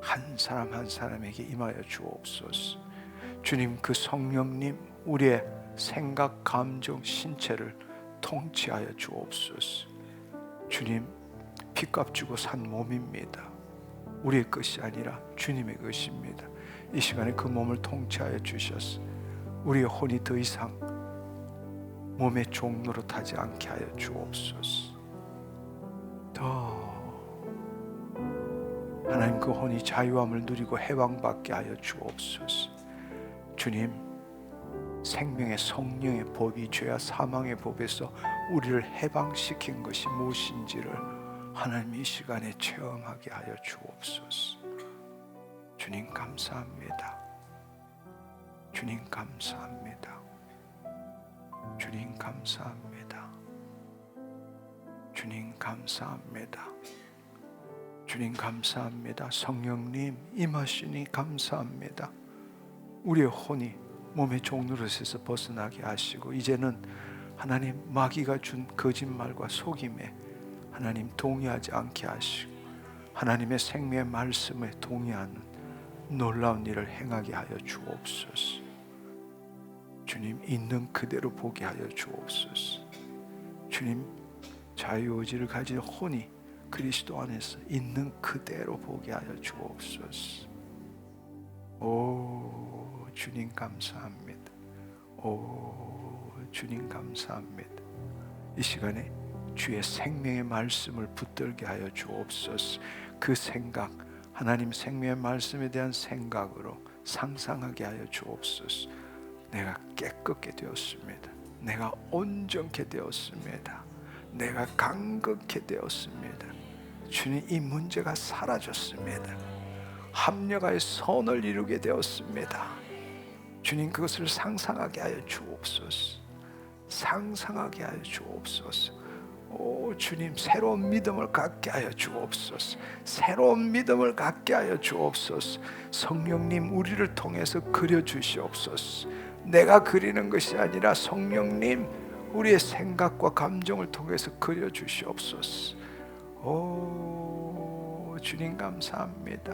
한 사람 한 사람에게 임하여 주옵소서. 주님, 그 성령님 우리의 생각, 감정, 신체를 통치하여 주옵소서. 주님, 핏값 주고 산 몸입니다. 우리의 것이 아니라 주님의 것입니다. 이 시간에 그 몸을 통치하여 주셔서 우리의 혼이 더 이상 몸의 종로로 타지 않게 하여 주옵소서. 더 하나님, 그 혼이 자유함을 누리고 해방받게 하여 주옵소서. 주님, 생명의 성령의 법이 죄와 사망의 법에서 우리를 해방시킨 것이 무엇인지를 하나님 이 시간에 체험하게 하여 주옵소서. 주님 감사합니다. 주님 감사합니다. 주님 감사합니다. 주님 감사합니다. 주님 감사합니다. 성령님 임하시니 감사합니다. 우리의 혼이 몸의 종노릇에서 벗어나게 하시고, 이제는 하나님 마귀가 준 거짓말과 속임에 하나님 동의하지 않게 하시고, 하나님의 생명의 말씀에 동의하는 놀라운 일을 행하게 하여 주옵소서. 주님, 있는 그대로 보게 하여 주옵소서. 주님, 자유의지를 가진 혼이 그리스도 안에서 있는 그대로 보게 하여 주옵소서. 오 주님 감사합니다. 오 주님 감사합니다. 이 시간에 주의 생명의 말씀을 붙들게 하여 주옵소서. 그 생각, 하나님 생명의 말씀에 대한 생각으로 상상하게 하여 주옵소서. 내가 깨끗게 되었습니다. 내가 온전케 되었습니다. 내가 강건케 되었습니다. 주님, 이 문제가 사라졌습니다. 합력하여 선을 이루게 되었습니다. 주님, 그것을 상상하게 하여 주옵소서. 상상하게 하여 주옵소서. 오 주님, 새로운 믿음을 갖게 하여 주옵소서. 새로운 믿음을 갖게 하여 주옵소서. 성령님, 우리를 통해서 그려 주시옵소서. 내가 그리는 것이 아니라 성령님, 우리의 생각과 감정을 통해서 그려 주시옵소서. 오 주님 감사합니다.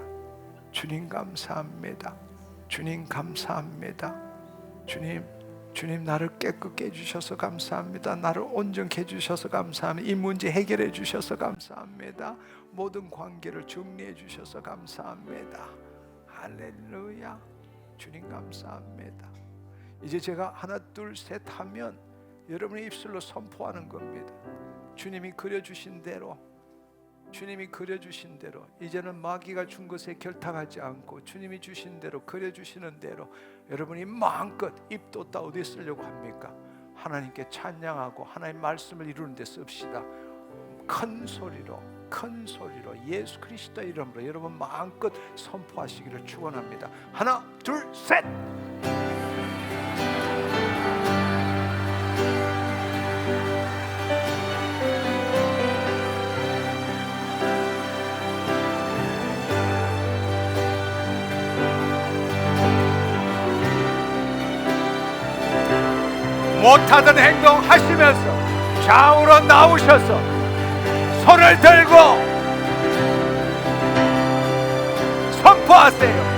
주님 감사합니다. 주님 감사합니다. 주님 나를 깨끗게 해주셔서 감사합니다. 나를 온전케 해주셔서 감사합니다. 이 문제 해결해 주셔서 감사합니다. 모든 관계를 정리해 주셔서 감사합니다. 할렐루야. 주님 감사합니다. 이제 제가 하나 둘 셋 하면 여러분의 입술로 선포하는 겁니다. 주님이 그려주신 대로, 주님이 그려주신 대로, 이제는 마귀가 준 것에 결탁하지 않고 주님이 주신 대로, 그려주시는 대로 여러분이 마음껏 입 뒀다 어디에 쓰려고 합니까? 하나님께 찬양하고 하나님 말씀을 이루는 데 씁시다. 큰 소리로 예수 그리스도의 이름으로 여러분 마음껏 선포하시기를 축원합니다. 하나 둘 셋. 못하던 행동 하시면서 좌우로 나오셔서 손을 들고 선포하세요.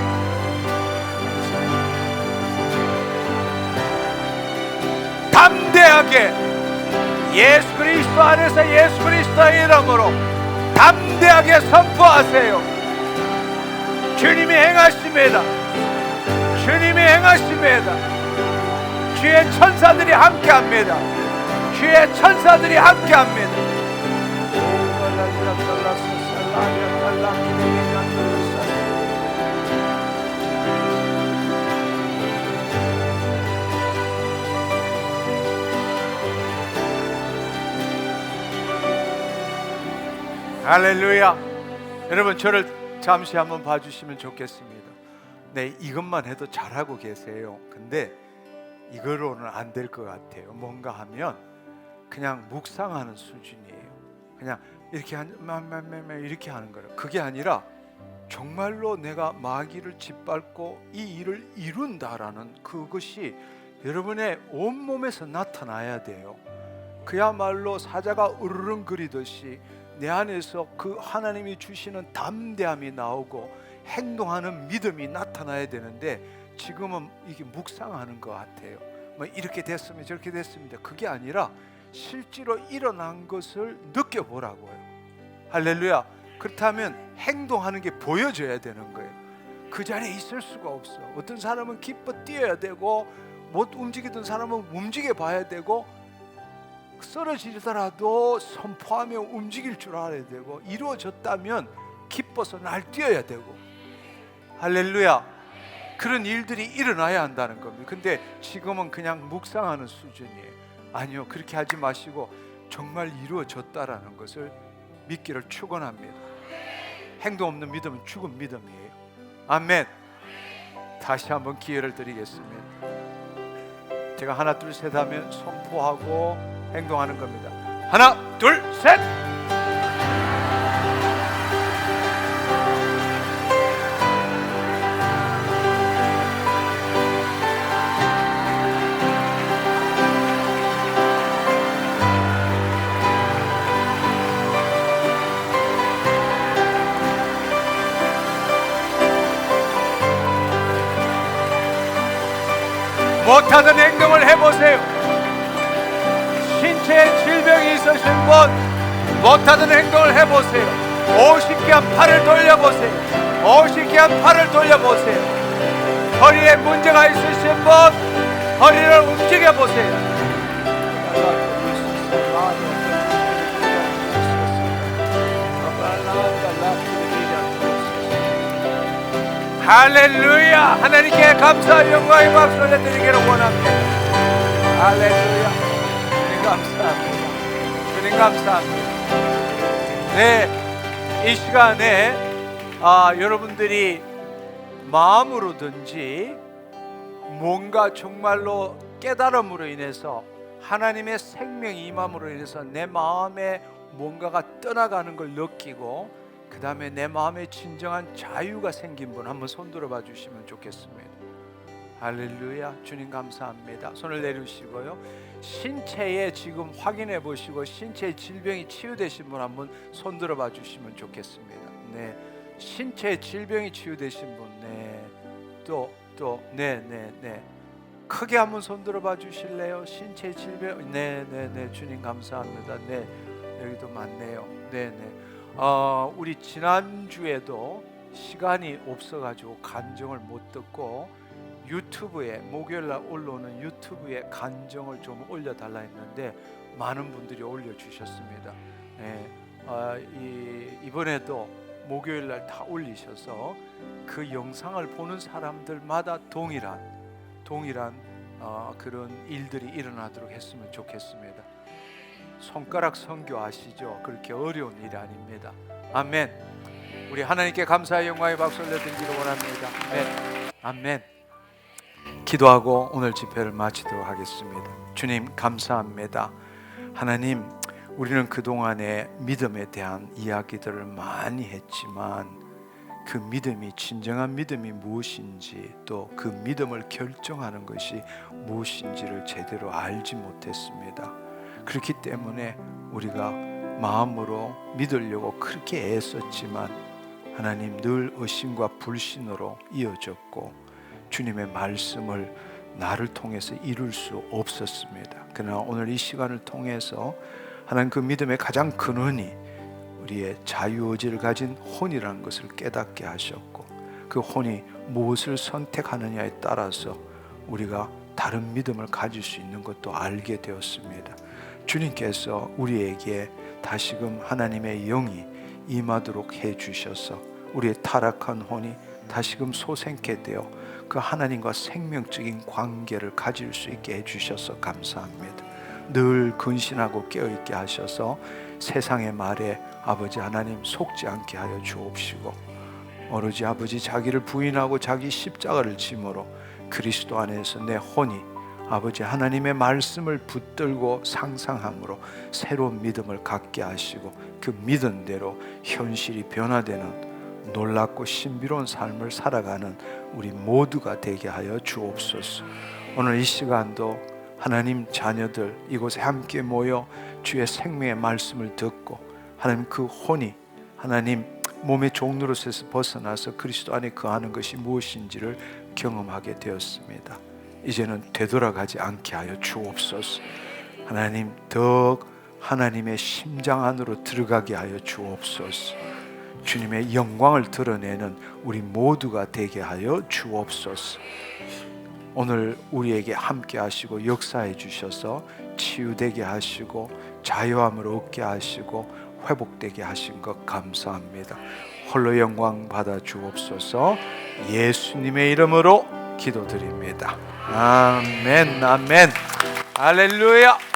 담대하게 예수 그리스도 안에서 예수 그리스도의 이름으로 담대하게 선포하세요. 주님이 행하십니다. 주님이 행하십니다. 주의 천사들이 함께합니다. 주의 천사들이 함께합니다. 할렐루야. 여러분 저를 잠시 한번 봐주시면 좋겠습니다. 네, 이것만 해도 잘하고 계세요. 근데 이거로는 안 될 것 같아요. 뭔가 하면 그냥 묵상하는 수준이에요. 그냥 이렇게 이렇게 하는 거예요. 그게 아니라 정말로 내가 마귀를 짓밟고 이 일을 이룬다라는 그것이 여러분의 온몸에서 나타나야 돼요. 그야말로 사자가 으르렁거리듯이 내 안에서 그 하나님이 주시는 담대함이 나오고 행동하는 믿음이 나타나야 되는데 지금은 이게 묵상하는 것 같아요. 뭐 이렇게 됐으면 저렇게 됐습니다. 그게 아니라 실제로 일어난 것을 느껴보라고요. 할렐루야. 그렇다면 행동하는 게 보여져야 되는 거예요. 그 자리에 있을 수가 없어. 어떤 사람은 기뻐 뛰어야 되고 못 움직이던 사람은 움직여 봐야 되고 쓰러지더라도 선포하며 움직일 줄 알아야 되고 이루어졌다면 기뻐서 날뛰어야 되고 할렐루야. 그런 일들이 일어나야 한다는 겁니다. 근데 지금은 그냥 묵상하는 수준이에요. 아니요, 그렇게 하지 마시고 정말 이루어졌다라는 것을 믿기를 축원합니다. 행동 없는 믿음은 죽은 믿음이에요. 아멘. 다시 한번 기회를 드리겠습니다. 제가 하나 둘 셋 하면 선포하고 행동하는 겁니다. 하나 둘 셋. 못하던 행동을 해보세요. 신체에 질병이 있으신 분 못하던 행동을 해보세요. 50개 한 팔을 돌려보세요. 50개 한 팔을 돌려보세요. 허리에 문제가 있으신 분 허리를 움직여보세요. 할렐루야. 하나님께 감사 영광의 박수를 드리기를 원합니다. 할렐루야. 주님 감사합니다. 주님 주님 감사합니다. 네, 이 시간에 여러분들이 마음으로든지 뭔가 정말로 깨달음으로 인해서 하나님의 생명이 임함으로 인해서 내 마음에 뭔가가 떠나가는 걸 느끼고 그 다음에 내 마음에 진정한 자유가 생긴 분 한번 손 들어봐 주시면 좋겠습니다. 할렐루야. 주님 감사합니다. 손을 내리시고요, 신체에 지금 확인해 보시고 신체의 질병이 치유되신 분 한번 손 들어봐 주시면 좋겠습니다. 네, 신체의 질병이 치유되신 분. 네, 네. 크게 한번 손 들어봐 주실래요? 신체의 질병. 네. 주님 감사합니다. 네, 여기도 많네요. 네. 우리 지난주에도 시간이 없어가지고 간증을 못 듣고 유튜브에 목요일날 올라오는 유튜브에 간증을 좀 올려달라 했는데 많은 분들이 올려주셨습니다. 네, 이번에도 목요일날 다 올리셔서 그 영상을 보는 사람들마다 동일한 그런 일들이 일어나도록 했으면 좋겠습니다. 손가락 선교 아시죠? 그렇게 어려운 일이 아닙니다. 아멘. 우리 하나님께 감사의 영광의 박수 올려드리기를 원합니다. 아멘. 기도하고 오늘 집회를 마치도록 하겠습니다. 주님 감사합니다. 하나님, 우리는 그동안에 믿음에 대한 이야기들을 많이 했지만 그 믿음이 진정한 믿음이 무엇인지 또 그 믿음을 결정하는 것이 무엇인지를 제대로 알지 못했습니다. 그렇기 때문에 우리가 마음으로 믿으려고 그렇게 애썼지만 하나님 늘 의심과 불신으로 이어졌고 주님의 말씀을 나를 통해서 이룰 수 없었습니다. 그러나 오늘 이 시간을 통해서 하나님 그 믿음의 가장 근원이 우리의 자유의지를 가진 혼이라는 것을 깨닫게 하셨고 그 혼이 무엇을 선택하느냐에 따라서 우리가 다른 믿음을 가질 수 있는 것도 알게 되었습니다. 주님께서 우리에게 다시금 하나님의 영이 임하도록 해주셔서 우리의 타락한 혼이 다시금 소생케 되어 그 하나님과 생명적인 관계를 가질 수 있게 해주셔서 감사합니다. 늘 근신하고 깨어있게 하셔서 세상의 말에 아버지 하나님 속지 않게 하여 주옵시고 오로지 아버지 자기를 부인하고 자기 십자가를 짐으로 그리스도 안에서 내 혼이 아버지 하나님의 말씀을 붙들고 상상함으로 새로운 믿음을 갖게 하시고 그 믿은 대로 현실이 변화되는 놀랍고 신비로운 삶을 살아가는 우리 모두가 되게 하여 주옵소서. 오늘 이 시간도 하나님 자녀들 이곳에 함께 모여 주의 생명의 말씀을 듣고 하나님 그 혼이 하나님 몸의 종로로서 벗어나서 그리스도 안에 거하는 것이 무엇인지를 경험하게 되었습니다. 이제는 되돌아가지 않게 하여 주옵소서. 하나님 더욱 하나님의 심장 안으로 들어가게 하여 주옵소서. 주님의 영광을 드러내는 우리 모두가 되게 하여 주옵소서. 오늘 우리에게 함께 하시고 역사해 주셔서 치유되게 하시고 자유함을 얻게 하시고 회복되게 하신 것 감사합니다. 홀로 영광 받아 주옵소서. 예수님의 이름으로 기도드립니다. 아멘. 할렐루야.